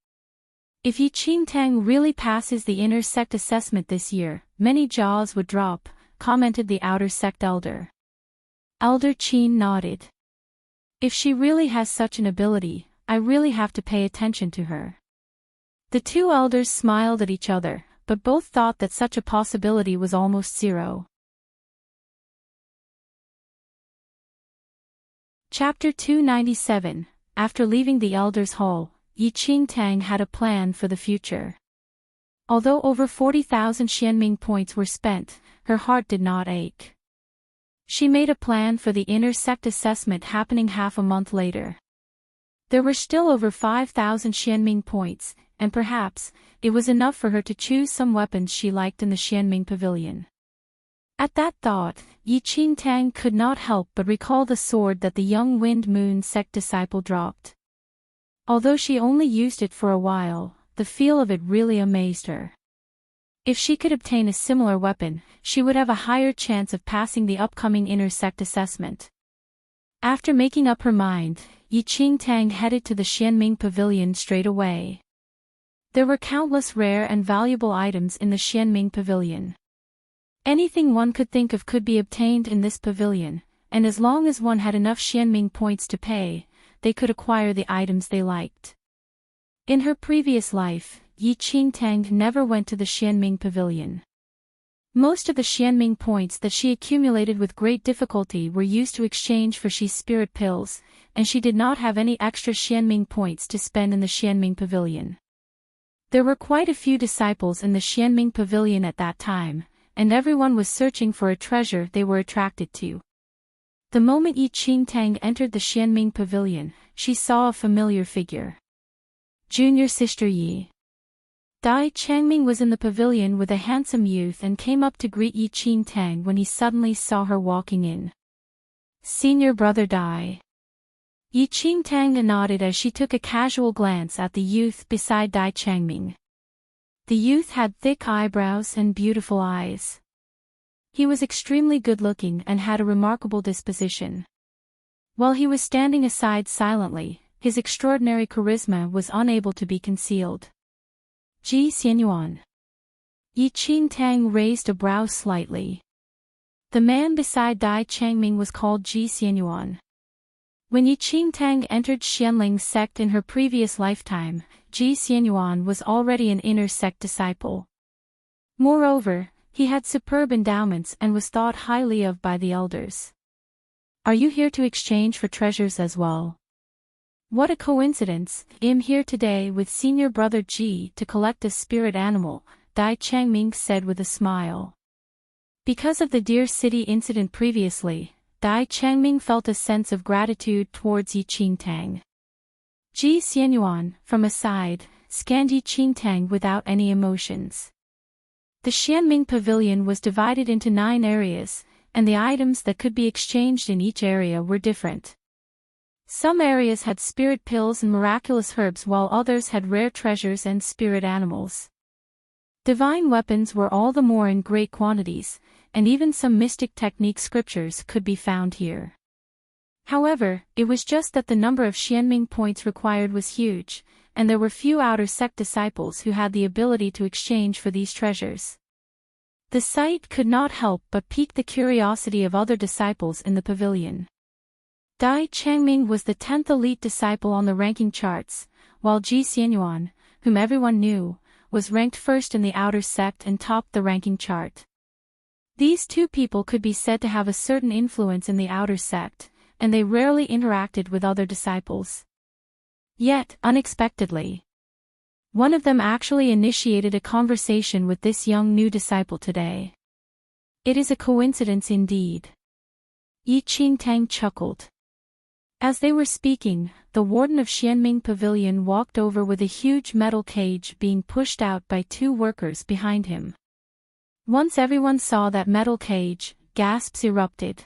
If Enchanting really passes the inner sect assessment this year, many jaws would drop, commented the outer sect elder. Elder Qin nodded. If she really has such an ability, I really have to pay attention to her. The 2 elders smiled at each other, but both thought that such a possibility was almost zero. Chapter 297. After leaving the Elder's Hall, Enchanting had a plan for the future. Although over 40,000 Xianming points were spent, her heart did not ache. She made a plan for the inner sect assessment happening half a month later. There were still over 5,000 Xianming points, and perhaps, it was enough for her to choose some weapons she liked in the Xianming Pavilion. At that thought, Yi Qingtang could not help but recall the sword that the young Wind Moon sect disciple dropped. Although she only used it for a while, the feel of it really amazed her. If she could obtain a similar weapon, she would have a higher chance of passing the upcoming inner sect assessment. After making up her mind, Yi Qingtang headed to the Xianming Pavilion straight away. There were countless rare and valuable items in the Xianming Pavilion. Anything one could think of could be obtained in this pavilion, and as long as one had enough Xianming points to pay, they could acquire the items they liked. In her previous life, Yi Qingtang never went to the Xianming Pavilion. Most of the Xianming points that she accumulated with great difficulty were used to exchange for Shi's spirit pills, and she did not have any extra Xianming points to spend in the Xianming Pavilion. There were quite a few disciples in the Xianming Pavilion at that time, and everyone was searching for a treasure they were attracted to. The moment Yi Qingtang entered the Xianming Pavilion, she saw a familiar figure. Junior Sister Yi. Dai Changming was in the pavilion with a handsome youth and came up to greet Yi Qingtang when he suddenly saw her walking in. Senior Brother Dai. Yi Qingtang nodded as she took a casual glance at the youth beside Dai Changming. The youth had thick eyebrows and beautiful eyes. He was extremely good-looking and had a remarkable disposition. While he was standing aside silently, his extraordinary charisma was unable to be concealed. Ji Xianyuan. Yi Qingtang raised a brow slightly. The man beside Dai Changming was called Ji Xianyuan. When Yi Qingtang entered Xianling sect in her previous lifetime, Ji Xianyuan was already an inner sect disciple. Moreover, he had superb endowments and was thought highly of by the elders. Are you here to exchange for treasures as well? What a coincidence, I'm here today with senior brother Ji to collect a spirit animal, Dai Changming said with a smile. Because of the Deer City incident previously, Dai Changming felt a sense of gratitude towards Yi Qingtang. Ji Xianyuan, from aside, scanned Yi Qingtang without any emotions. The Xianming Pavilion was divided into 9 areas, and the items that could be exchanged in each area were different. Some areas had spirit pills and miraculous herbs while others had rare treasures and spirit animals. Divine weapons were all the more in great quantities, and even some mystic technique scriptures could be found here. However, it was just that the number of Xianming points required was huge, and there were few outer sect disciples who had the ability to exchange for these treasures. The sight could not help but pique the curiosity of other disciples in the pavilion. Dai Changming was the 10th elite disciple on the ranking charts, while Ji Xianyuan, whom everyone knew, was ranked first in the outer sect and topped the ranking chart. These two people could be said to have a certain influence in the outer sect, and they rarely interacted with other disciples. Yet, unexpectedly, one of them actually initiated a conversation with this young new disciple today. It is a coincidence indeed. Yi Qingtang chuckled. As they were speaking, the warden of Xianming Pavilion walked over with a huge metal cage being pushed out by 2 workers behind him. Once everyone saw that metal cage, gasps erupted.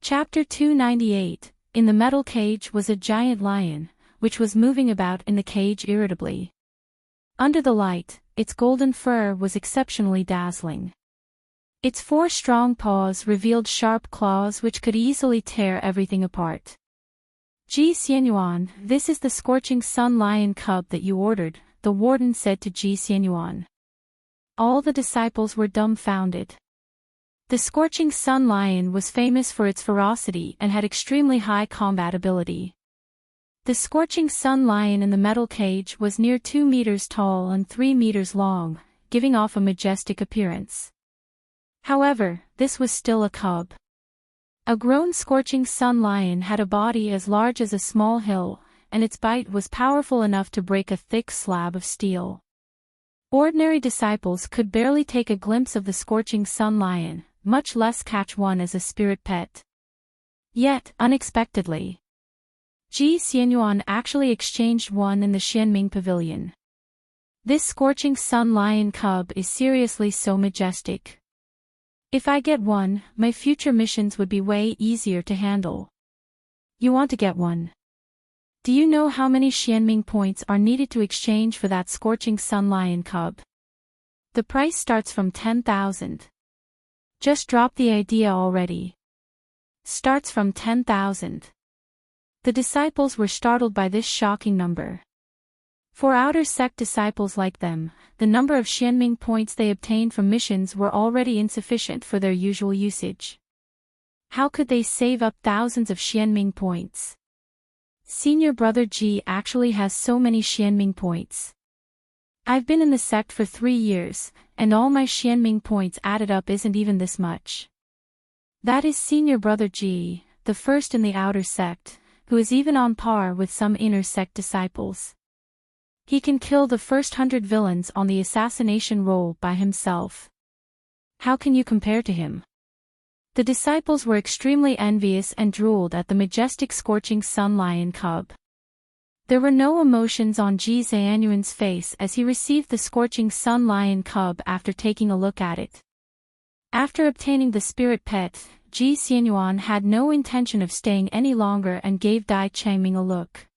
Chapter 298. In the metal cage was a giant lion, which was moving about in the cage irritably. Under the light, its golden fur was exceptionally dazzling. Its 4 strong paws revealed sharp claws which could easily tear everything apart. Ji Xianyuan, this is the scorching sun lion cub that you ordered, the warden said to Ji Xianyuan. All the disciples were dumbfounded. The scorching sun lion was famous for its ferocity and had extremely high combat ability. The scorching sun lion in the metal cage was near 2 meters tall and 3 meters long, giving off a majestic appearance. However, this was still a cub. A grown scorching sun lion had a body as large as a small hill, and its bite was powerful enough to break a thick slab of steel. Ordinary disciples could barely take a glimpse of the scorching sun lion, much less catch one as a spirit pet. Yet, unexpectedly, Ji Xianyuan actually exchanged one in the Xianming Pavilion. This scorching sun lion cub is seriously so majestic. If I get one, my future missions would be way easier to handle. You want to get one? Do you know how many Xianming points are needed to exchange for that scorching sun lion cub? The price starts from 10,000. Just drop the idea already. Starts from 10,000. The disciples were startled by this shocking number. For outer sect disciples like them, the number of Xianming points they obtained from missions were already insufficient for their usual usage. How could they save up thousands of Xianming points? Senior brother Ji actually has so many Xianming points. I've been in the sect for 3 years, and all my Xianming points added up isn't even this much. That is senior brother Ji, the first in the outer sect, who is even on par with some inner sect disciples. He can kill the first 100 villains on the assassination roll by himself. How can you compare to him? The disciples were extremely envious and drooled at the majestic scorching sun lion cub. There were no emotions on Ji Xianyuan's face as he received the scorching sun lion cub after taking a look at it. After obtaining the spirit pet, Ji Xianyuan had no intention of staying any longer and gave Dai Changming a look.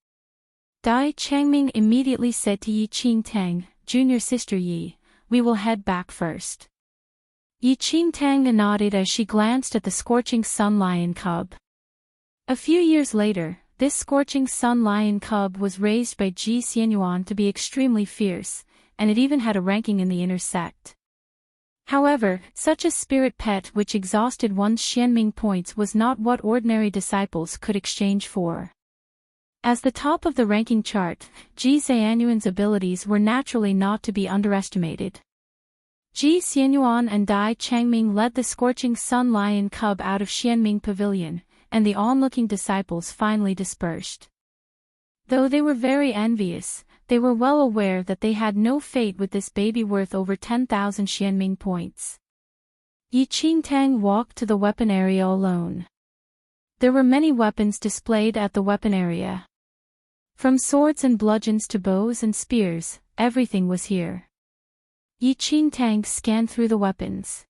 Dai Changming immediately said to Yi Qingtang, "Junior sister Yi, we will head back first." Yi Qingtang nodded as she glanced at the scorching sun lion cub. A few years later, this scorching sun lion cub was raised by Ji Xianyuan to be extremely fierce, and it even had a ranking in the inner sect. However, such a spirit pet which exhausted one's Xianming points was not what ordinary disciples could exchange for. As the top of the ranking chart, Ji Xianyuan's abilities were naturally not to be underestimated. Ji Xianyuan and Dai Changming led the scorching sun lion cub out of Xianming Pavilion, and the onlooking disciples finally dispersed. Though they were very envious, they were well aware that they had no fate with this baby worth over 10,000 Xianming points. Yi Qingtang walked to the weapon area alone. There were many weapons displayed at the weapon area. From swords and bludgeons to bows and spears, everything was here. Yi Qingtang scanned through the weapons.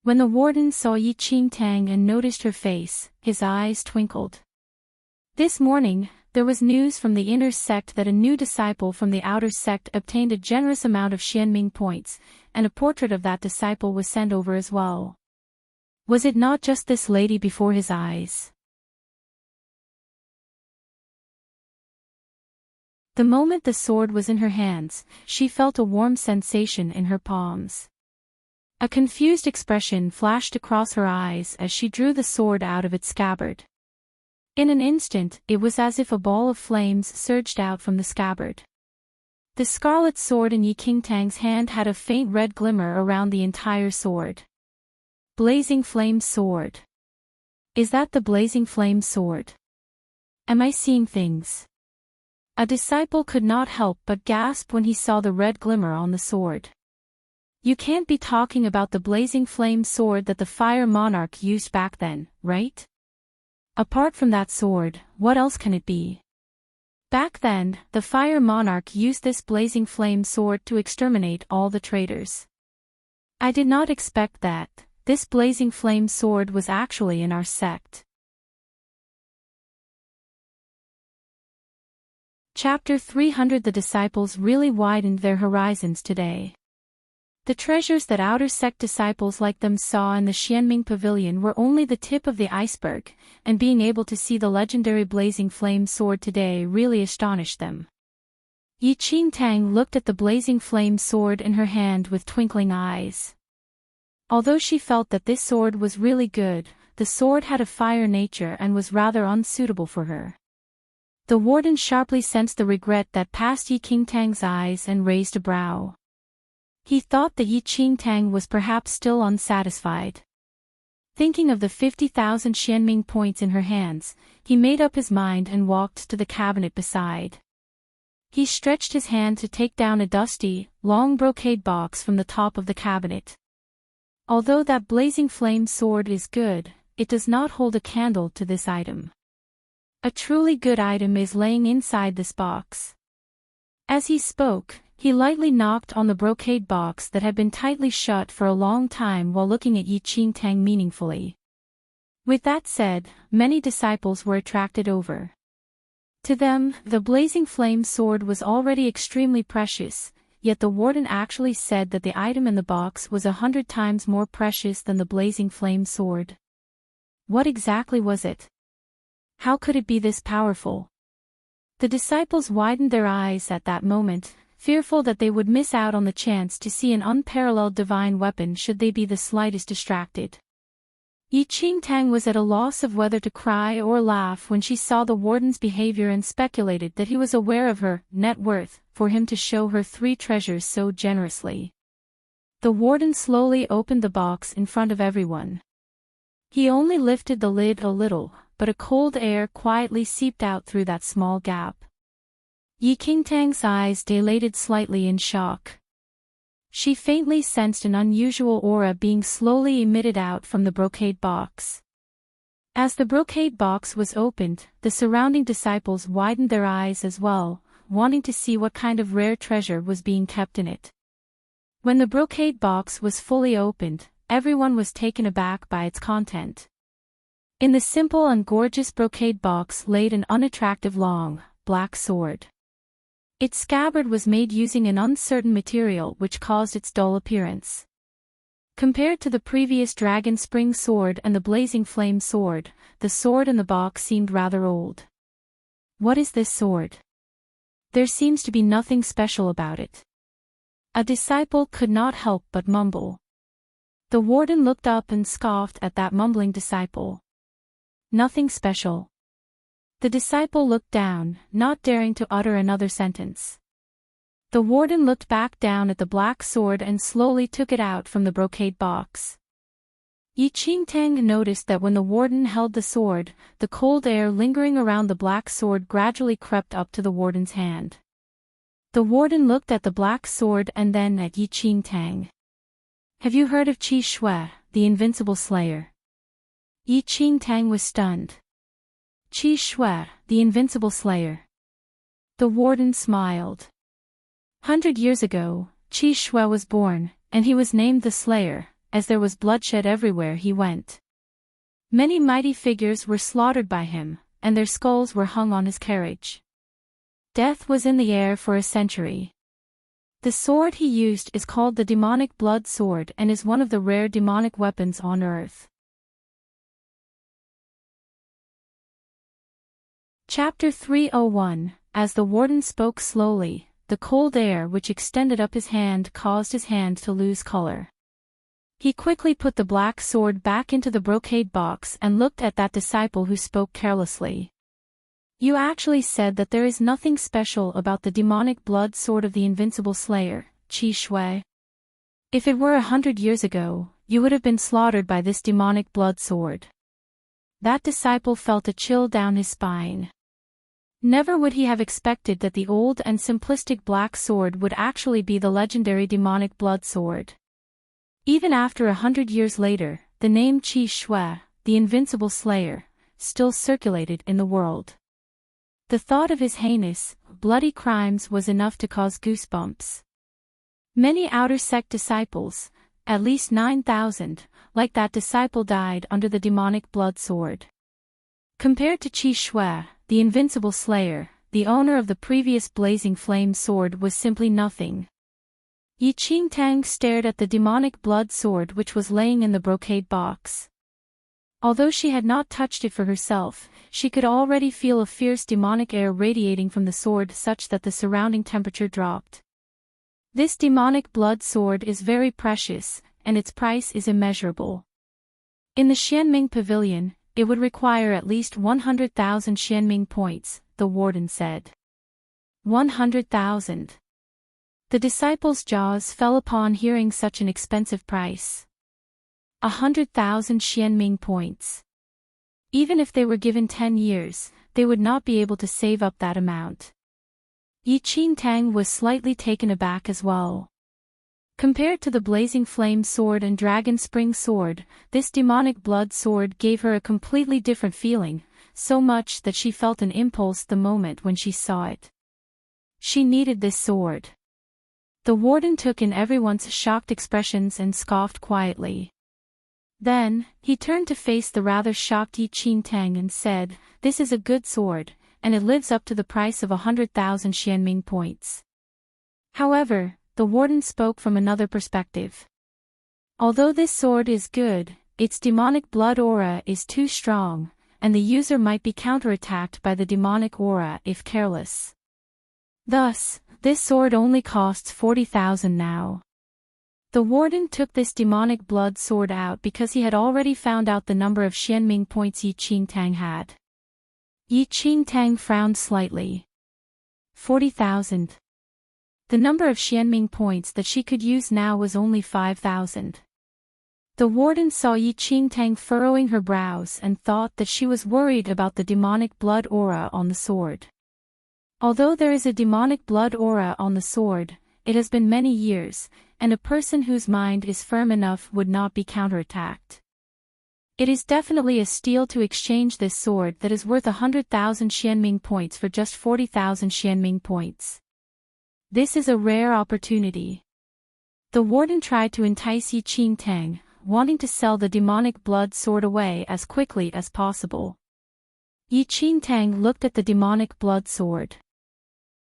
When the warden saw Yi Qingtang and noticed her face, his eyes twinkled. This morning, there was news from the inner sect that a new disciple from the outer sect obtained a generous amount of Xianming points, and a portrait of that disciple was sent over as well. Was it not just this lady before his eyes? The moment the sword was in her hands, she felt a warm sensation in her palms. A confused expression flashed across her eyes as she drew the sword out of its scabbard. In an instant, it was as if a ball of flames surged out from the scabbard. The scarlet sword in Yi Qingtang's hand had a faint red glimmer around the entire sword. Blazing Flame Sword. Is that the Blazing Flame Sword? Am I seeing things? A disciple could not help but gasp when he saw the red glimmer on the sword. You can't be talking about the blazing flame sword that the Fire Monarch used back then, right? Apart from that sword, what else can it be? Back then, the Fire Monarch used this blazing flame sword to exterminate all the traitors. I did not expect that. This blazing flame sword was actually in our sect. Chapter 300. The disciples really widened their horizons today. The treasures that outer sect disciples like them saw in the Xianming Pavilion were only the tip of the iceberg, and being able to see the legendary blazing flame sword today really astonished them. Yi Qingtang looked at the blazing flame sword in her hand with twinkling eyes. Although she felt that this sword was really good, the sword had a fire nature and was rather unsuitable for her. The warden sharply sensed the regret that passed Yi Qingtang's eyes and raised a brow. He thought that Yi Qingtang was perhaps still unsatisfied. Thinking of the 50,000 Xianming points in her hands, he made up his mind and walked to the cabinet beside. He stretched his hand to take down a dusty, long brocade box from the top of the cabinet. Although that blazing flame sword is good, it does not hold a candle to this item. A truly good item is laying inside this box. As he spoke, He lightly knocked on the brocade box that had been tightly shut for a long time while looking at Yi Qingtang meaningfully. With that said, many disciples were attracted over. To them, the blazing flame sword was already extremely precious, yet the warden actually said that the item in the box was 100 times more precious than the blazing flame sword. What exactly was it? How could it be this powerful? The disciples widened their eyes at that moment, fearful that they would miss out on the chance to see an unparalleled divine weapon should they be the slightest distracted. Yi Qingtang was at a loss of whether to cry or laugh when she saw the warden's behavior and speculated that he was aware of her net worth for him to show her 3 treasures so generously. The warden slowly opened the box in front of everyone. He only lifted the lid a little, but a cold air quietly seeped out through that small gap. Yi Qingtang's eyes dilated slightly in shock. She faintly sensed an unusual aura being slowly emitted out from the brocade box. As the brocade box was opened, the surrounding disciples widened their eyes as well, wanting to see what kind of rare treasure was being kept in it. When the brocade box was fully opened, everyone was taken aback by its content. In the simple and gorgeous brocade box laid an unattractive long, black sword. Its scabbard was made using an uncertain material which caused its dull appearance. Compared to the previous dragon spring sword and the blazing flame sword, the sword in the box seemed rather old. What is this sword? There seems to be nothing special about it. A disciple could not help but mumble. The warden looked up and scoffed at that mumbling disciple. Nothing special. The disciple looked down, not daring to utter another sentence. The warden looked back down at the black sword and slowly took it out from the brocade box. Yi Qingtang noticed that when the warden held the sword, the cold air lingering around the black sword gradually crept up to the warden's hand. The warden looked at the black sword and then at Yi Qingtang. Have you heard of Qi Shui, the invincible slayer? Yi Qingtang was stunned. Qi Shui, the invincible slayer. The warden smiled. 100 years ago, Qi Shui was born, and he was named the Slayer, as there was bloodshed everywhere he went. Many mighty figures were slaughtered by him, and their skulls were hung on his carriage. Death was in the air for a century. The sword he used is called the demonic blood sword and is one of the rare demonic weapons on Earth. Chapter 301. As the warden spoke slowly, the cold air which extended up his hand caused his hand to lose color. He quickly put the black sword back into the brocade box and looked at that disciple who spoke carelessly. You actually said that there is nothing special about the demonic blood sword of the invincible slayer, Qi Shui. If it were 100 years ago, you would have been slaughtered by this demonic blood sword. That disciple felt a chill down his spine. Never would he have expected that the old and simplistic black sword would actually be the legendary demonic blood sword. Even after 100 years later, the name Qi Shui, the invincible slayer, still circulated in the world. The thought of his heinous, bloody crimes was enough to cause goosebumps. Many outer sect disciples, at least 9,000, like that disciple died under the demonic blood sword. Compared to Qi Shui, the invincible slayer, the owner of the previous blazing flame sword was simply nothing. Yi Qingtang stared at the demonic blood sword which was laying in the brocade box. Although she had not touched it for herself, she could already feel a fierce demonic air radiating from the sword such that the surrounding temperature dropped. This demonic blood sword is very precious, and its price is immeasurable. In the Xianming Pavilion, it would require at least 100,000 Xianming points, the warden said. 100,000. The disciples' jaws fell upon hearing such an expensive price. 100,000 Xianming points. Even if they were given 10 years, they would not be able to save up that amount. Yi Qingtang was slightly taken aback as well. Compared to the blazing flame sword and dragon spring sword, this demonic blood sword gave her a completely different feeling, so much that she felt an impulse the moment when she saw it. She needed this sword. The warden took in everyone's shocked expressions and scoffed quietly. Then, he turned to face the rather shocked Enchanting and said, "This is a good sword, and it lives up to the price of 100,000 Xianming points." However, the warden spoke from another perspective. Although this sword is good, its demonic blood aura is too strong, and the user might be counterattacked by the demonic aura if careless. Thus, this sword only costs 40,000 now. The warden took this demonic blood sword out because he had already found out the number of Xianming points Enchanting had. Enchanting frowned slightly. 40,000. The number of Xianming points that she could use now was only 5,000. The warden saw Enchanting furrowing her brows and thought that she was worried about the demonic blood aura on the sword. Although there is a demonic blood aura on the sword, it has been many years, and a person whose mind is firm enough would not be counterattacked. It is definitely a steal to exchange this sword that is worth 100,000 Xianming points for just 40,000 Xianming points. This is a rare opportunity. The warden tried to entice Enchanting, wanting to sell the demonic blood sword away as quickly as possible. Enchanting looked at the demonic blood sword.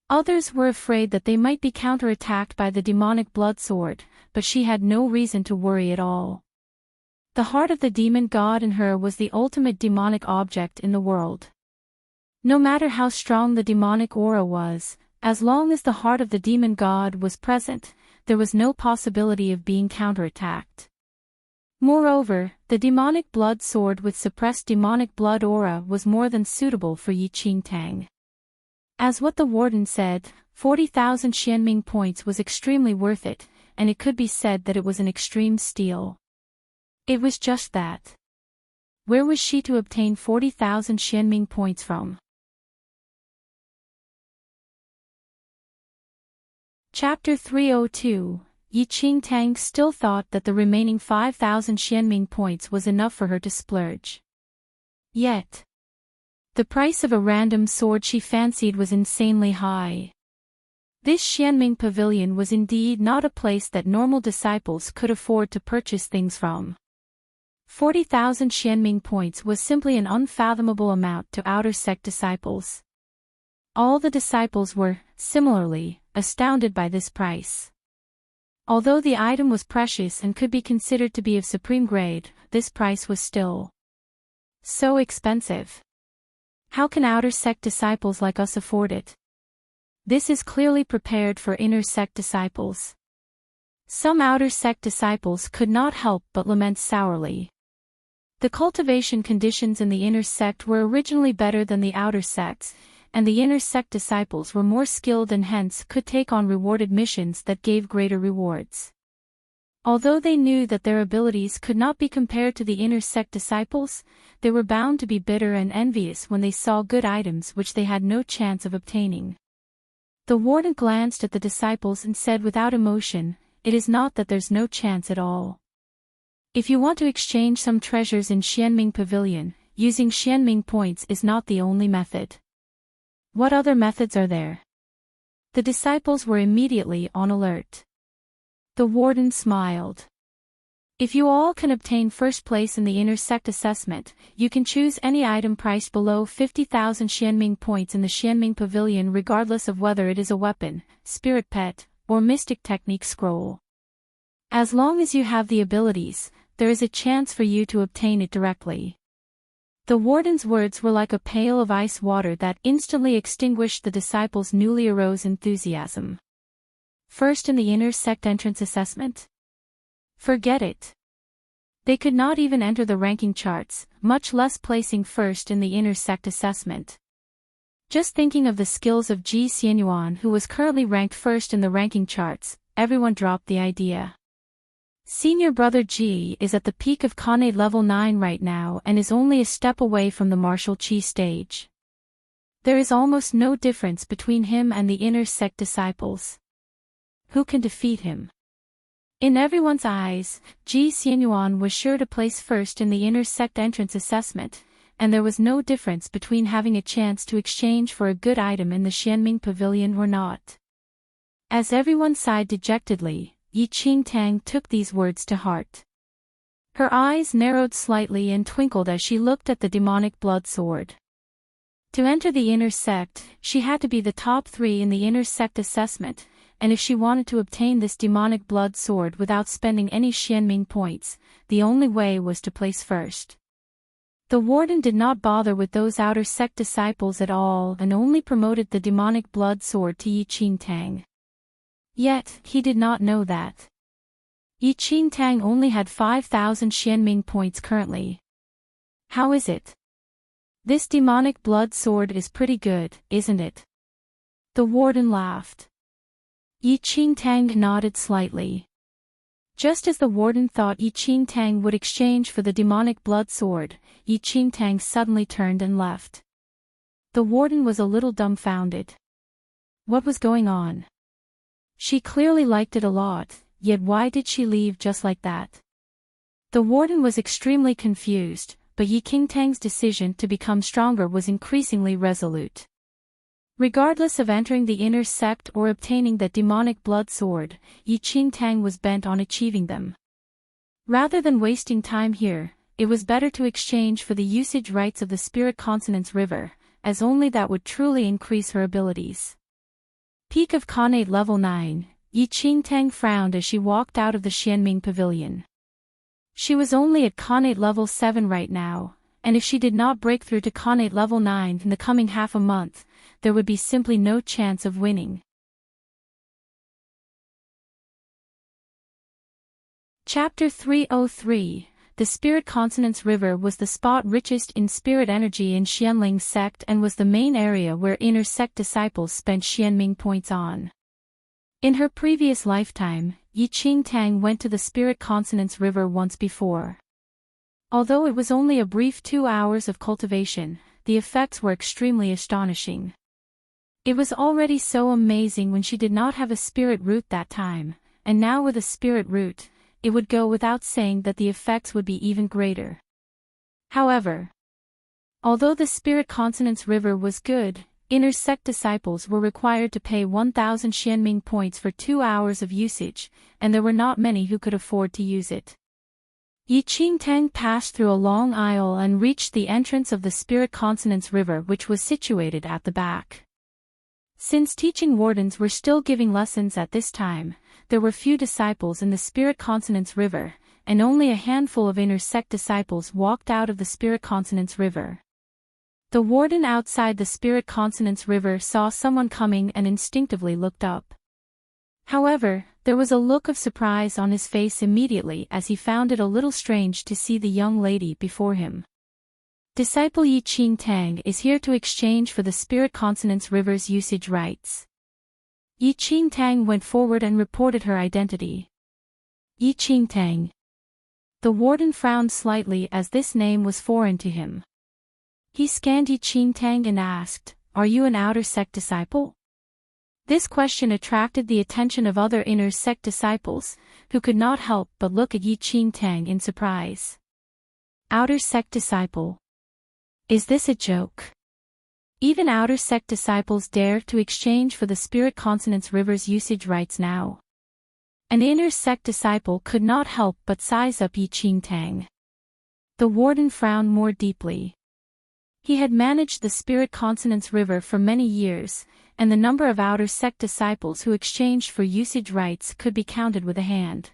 Others were afraid that they might be counterattacked by the demonic blood sword, but she had no reason to worry at all. The heart of the demon god in her was the ultimate demonic object in the world. No matter how strong the demonic aura was, as long as the heart of the demon god was present, there was no possibility of being counterattacked. Moreover, the demonic blood sword with suppressed demonic blood aura was more than suitable for Enchanting. As what the warden said, 40,000 Xianming points was extremely worth it, and it could be said that it was an extreme steal. It was just that. Where was she to obtain 40,000 Xianming points from? Chapter 302. Enchanting still thought that the remaining 5,000 Xianming points was enough for her to splurge. Yet, the price of a random sword she fancied was insanely high. This Xianming pavilion was indeed not a place that normal disciples could afford to purchase things from. 40,000 Xianming points was simply an unfathomable amount to outer sect disciples. All the disciples were, similarly, astounded by this price. Although the item was precious and could be considered to be of supreme grade, this price was still so expensive. How can outer sect disciples like us afford it? This is clearly prepared for inner sect disciples. Some outer sect disciples could not help but lament sourly. The cultivation conditions in the inner sect were originally better than the outer sects, and the inner sect disciples were more skilled and hence could take on rewarded missions that gave greater rewards. Although they knew that their abilities could not be compared to the inner sect disciples, they were bound to be bitter and envious when they saw good items which they had no chance of obtaining. The warden glanced at the disciples and said without emotion, "It is not that there's no chance at all. If you want to exchange some treasures in Xianming Pavilion, using Xianming points is not the only method. What other methods are there?" The disciples were immediately on alert. The warden smiled. "If you all can obtain first place in the inner sect assessment, you can choose any item priced below 50,000 Xianming points in the Xianming Pavilion regardless of whether it is a weapon, spirit pet, or mystic technique scroll. As long as you have the abilities, there is a chance for you to obtain it directly." The warden's words were like a pail of ice water that instantly extinguished the disciples' newly arose enthusiasm. First in the inner sect entrance assessment? Forget it. They could not even enter the ranking charts, much less placing first in the inner sect assessment. Just thinking of the skills of Ji Xianyuan, who was currently ranked first in the ranking charts, everyone dropped the idea. Senior brother Ji is at the peak of Kane level 9 right now and is only a step away from the martial chi stage. There is almost no difference between him and the inner sect disciples. Who can defeat him? In everyone's eyes, Ji Xianyuan was sure to place first in the inner sect entrance assessment, and there was no difference between having a chance to exchange for a good item in the Xianming Pavilion or not. As everyone sighed dejectedly, Enchanting took these words to heart. Her eyes narrowed slightly and twinkled as she looked at the demonic blood sword. To enter the inner sect, she had to be the top 3 in the inner sect assessment, and if she wanted to obtain this demonic blood sword without spending any Xianming points, the only way was to place first. The warden did not bother with those outer sect disciples at all and only promoted the demonic blood sword to Enchanting. Yet, he did not know that Enchanting only had 5,000 Xianming points currently. How is it? This demonic blood sword is pretty good, isn't it? The warden laughed. Enchanting nodded slightly. Just as the warden thought Enchanting would exchange for the demonic blood sword, Enchanting suddenly turned and left. The warden was a little dumbfounded. What was going on? She clearly liked it a lot, yet why did she leave just like that? The warden was extremely confused, but Enchanting's decision to become stronger was increasingly resolute. Regardless of entering the inner sect or obtaining that demonic blood sword, Enchanting was bent on achieving them. Rather than wasting time here, it was better to exchange for the usage rights of the Spirit Consonance River, as only that would truly increase her abilities. Peak of Khanate level 9, Enchanting frowned as she walked out of the Xianming pavilion. She was only at Khanate level 7 right now, and if she did not break through to Khanate level 9 in the coming half a month, there would be simply no chance of winning. Chapter 303. The Spirit Consonance River was the spot richest in spirit energy in Xianling sect and was the main area where inner sect disciples spent Xianming points on. In her previous lifetime, Enchanting went to the Spirit Consonance River once before. Although it was only a brief 2 hours of cultivation, the effects were extremely astonishing. It was already so amazing when she did not have a spirit root that time, and now with a spirit root, it would go without saying that the effects would be even greater. However, although the Spirit Consonance River was good, inner sect disciples were required to pay 1,000 Xianming points for 2 hours of usage, and there were not many who could afford to use it. Enchanting passed through a long aisle and reached the entrance of the Spirit Consonance River, which was situated at the back. Since teaching wardens were still giving lessons at this time, there were few disciples in the Spirit Consonance River, and only a handful of inner sect disciples walked out of the Spirit Consonance River. The warden outside the Spirit Consonance River saw someone coming and instinctively looked up. However, there was a look of surprise on his face immediately as he found it a little strange to see the young lady before him. Disciple Enchanting is here to exchange for the Spirit Consonance River's usage rights. Enchanting went forward and reported her identity. Enchanting. The warden frowned slightly as this name was foreign to him. He scanned Enchanting and asked, "Are you an outer sect disciple?" This question attracted the attention of other inner sect disciples, who could not help but look at Enchanting in surprise. Outer sect disciple. Is this a joke? Even outer sect disciples dare to exchange for the Spirit Consonance River's usage rights now. An inner sect disciple could not help but size up Enchanting. The warden frowned more deeply. He had managed the Spirit Consonance River for many years, and the number of outer sect disciples who exchanged for usage rights could be counted with a hand.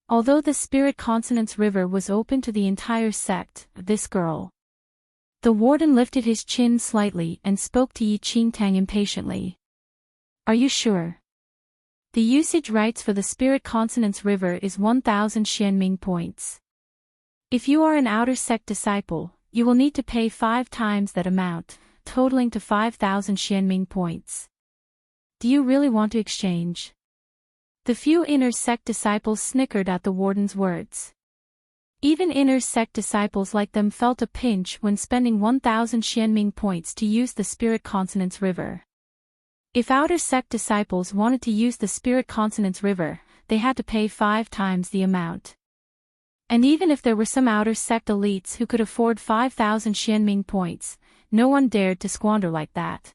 Although the Spirit Consonance River was open to the entire sect, this girl. The warden lifted his chin slightly and spoke to Enchanting impatiently. Are you sure? The usage rights for the Spirit Consonance River is 1,000 Xianming points. If you are an outer sect disciple, you will need to pay 5 times that amount, totaling to 5,000 Xianming points. Do you really want to exchange? The few inner sect disciples snickered at the warden's words. Even inner sect disciples like them felt a pinch when spending 1,000 Xianming points to use the Spirit Consonance River. If outer sect disciples wanted to use the Spirit Consonance River, they had to pay 5 times the amount. And even if there were some outer sect elites who could afford 5,000 Xianming points, no one dared to squander like that.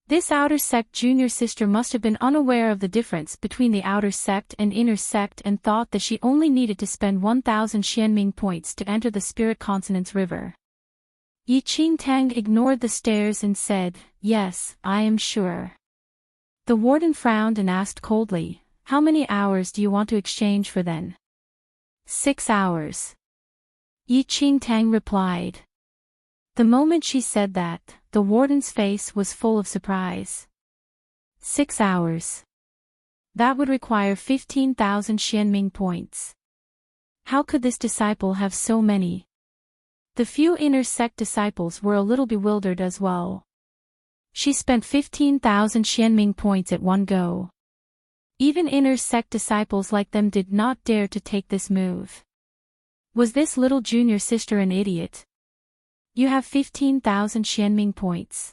This outer sect junior sister must have been unaware of the difference between the outer sect and inner sect and thought that she only needed to spend 1,000 Xianming points to enter the Spirit Consonance River. Yi Qingtang ignored the stares and said, "Yes, I am sure." The warden frowned and asked coldly, "How many hours do you want to exchange for then?" 6 hours. Yi Qingtang replied. The moment she said that, the warden's face was full of surprise. 6 hours. That would require 15,000 Xianming points. How could this disciple have so many? The few inner sect disciples were a little bewildered as well. She spent 15,000 Xianming points at one go. Even inner sect disciples like them did not dare to take this move. Was this little junior sister an idiot? You have 15,000 Xianming points.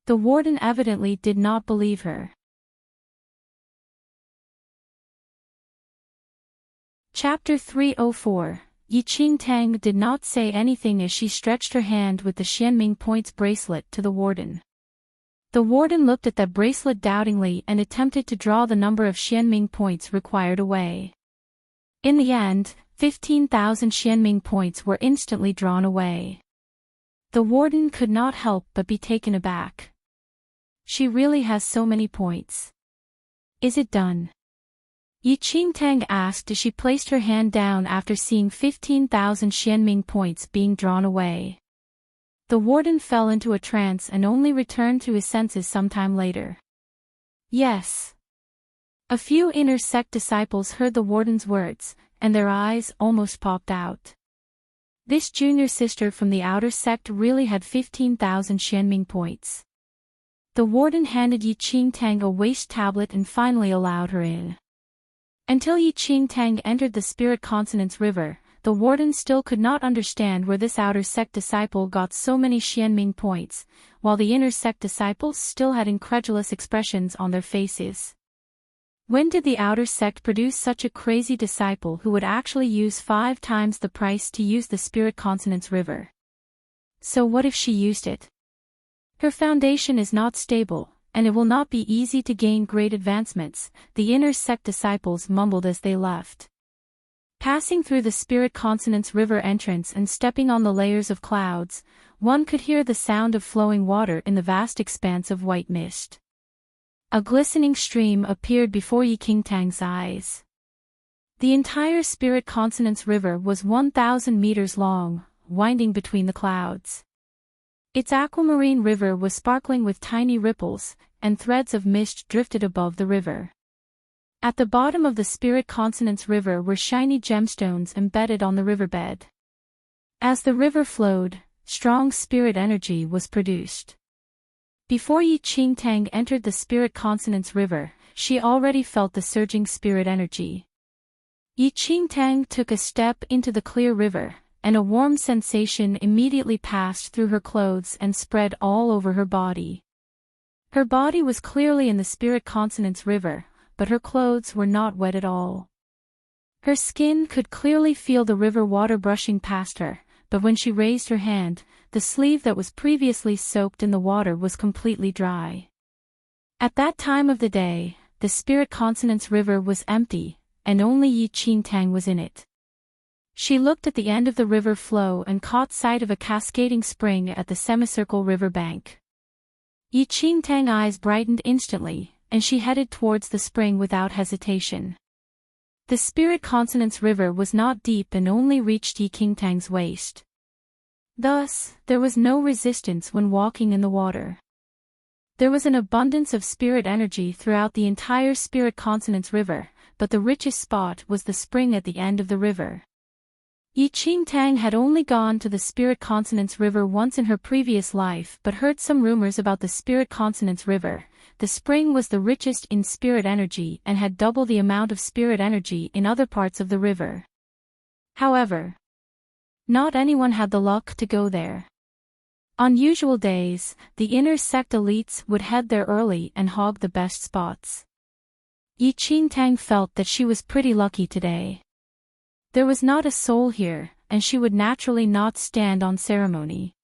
The warden evidently did not believe her. Chapter 304. Yi Qingtang did not say anything as she stretched her hand with the Xianming points bracelet to the warden. The warden looked at that bracelet doubtingly and attempted to draw the number of Xianming points required away. In the end, 15,000 Xianming points were instantly drawn away. The warden could not help but be taken aback. She really has so many points. Is it done? Yi Qingtang asked as she placed her hand down after seeing 15,000 Xianming points being drawn away. The warden fell into a trance and only returned to his senses sometime later. Yes. A few inner sect disciples heard the warden's words, and their eyes almost popped out. This junior sister from the outer sect really had 15,000 Xianming points. The warden handed Yi Qingtang a waste tablet and finally allowed her in. Until Yi Qingtang entered the Spirit Consonance River, the warden still could not understand where this outer sect disciple got so many Xianming points, while the inner sect disciples still had incredulous expressions on their faces. When did the outer sect produce such a crazy disciple who would actually use 5 times the price to use the Spirit Consonance River? So what if she used it? Her foundation is not stable, and it will not be easy to gain great advancements, the inner sect disciples mumbled as they left. Passing through the Spirit Consonance River entrance and stepping on the layers of clouds, one could hear the sound of flowing water in the vast expanse of white mist. A glistening stream appeared before Yi Qingtang's eyes. The entire Spirit Consonance River was 1,000 meters long, winding between the clouds. Its aquamarine river was sparkling with tiny ripples, and threads of mist drifted above the river. At the bottom of the Spirit Consonance River were shiny gemstones embedded on the riverbed. As the river flowed, strong spirit energy was produced. Before Yi Qingtang entered the Spirit Consonance River, she already felt the surging spirit energy. Yi Qingtang took a step into the clear river, and a warm sensation immediately passed through her clothes and spread all over her body. Her body was clearly in the Spirit Consonance River, but her clothes were not wet at all. Her skin could clearly feel the river water brushing past her, but when she raised her hand, the sleeve that was previously soaked in the water was completely dry. At that time of the day, the Spirit Consonance River was empty, and only Yi Qingtang was in it. She looked at the end of the river flow and caught sight of a cascading spring at the semicircle river bank. Yi Qingtang's eyes brightened instantly, and she headed towards the spring without hesitation. The Spirit Consonance River was not deep and only reached Yi Qingtang's waist. Thus, there was no resistance when walking in the water. There was an abundance of spirit energy throughout the entire Spirit Consonance River, but the richest spot was the spring at the end of the river. Yi Qingtang had only gone to the Spirit Consonance River once in her previous life but heard some rumors about the Spirit Consonance River. The spring was the richest in spirit energy and had double the amount of spirit energy in other parts of the river. However, not anyone had the luck to go there. On usual days, the inner sect elites would head there early and hog the best spots. Yi Qingtang felt that she was pretty lucky today. There was not a soul here, and she would naturally not stand on ceremony.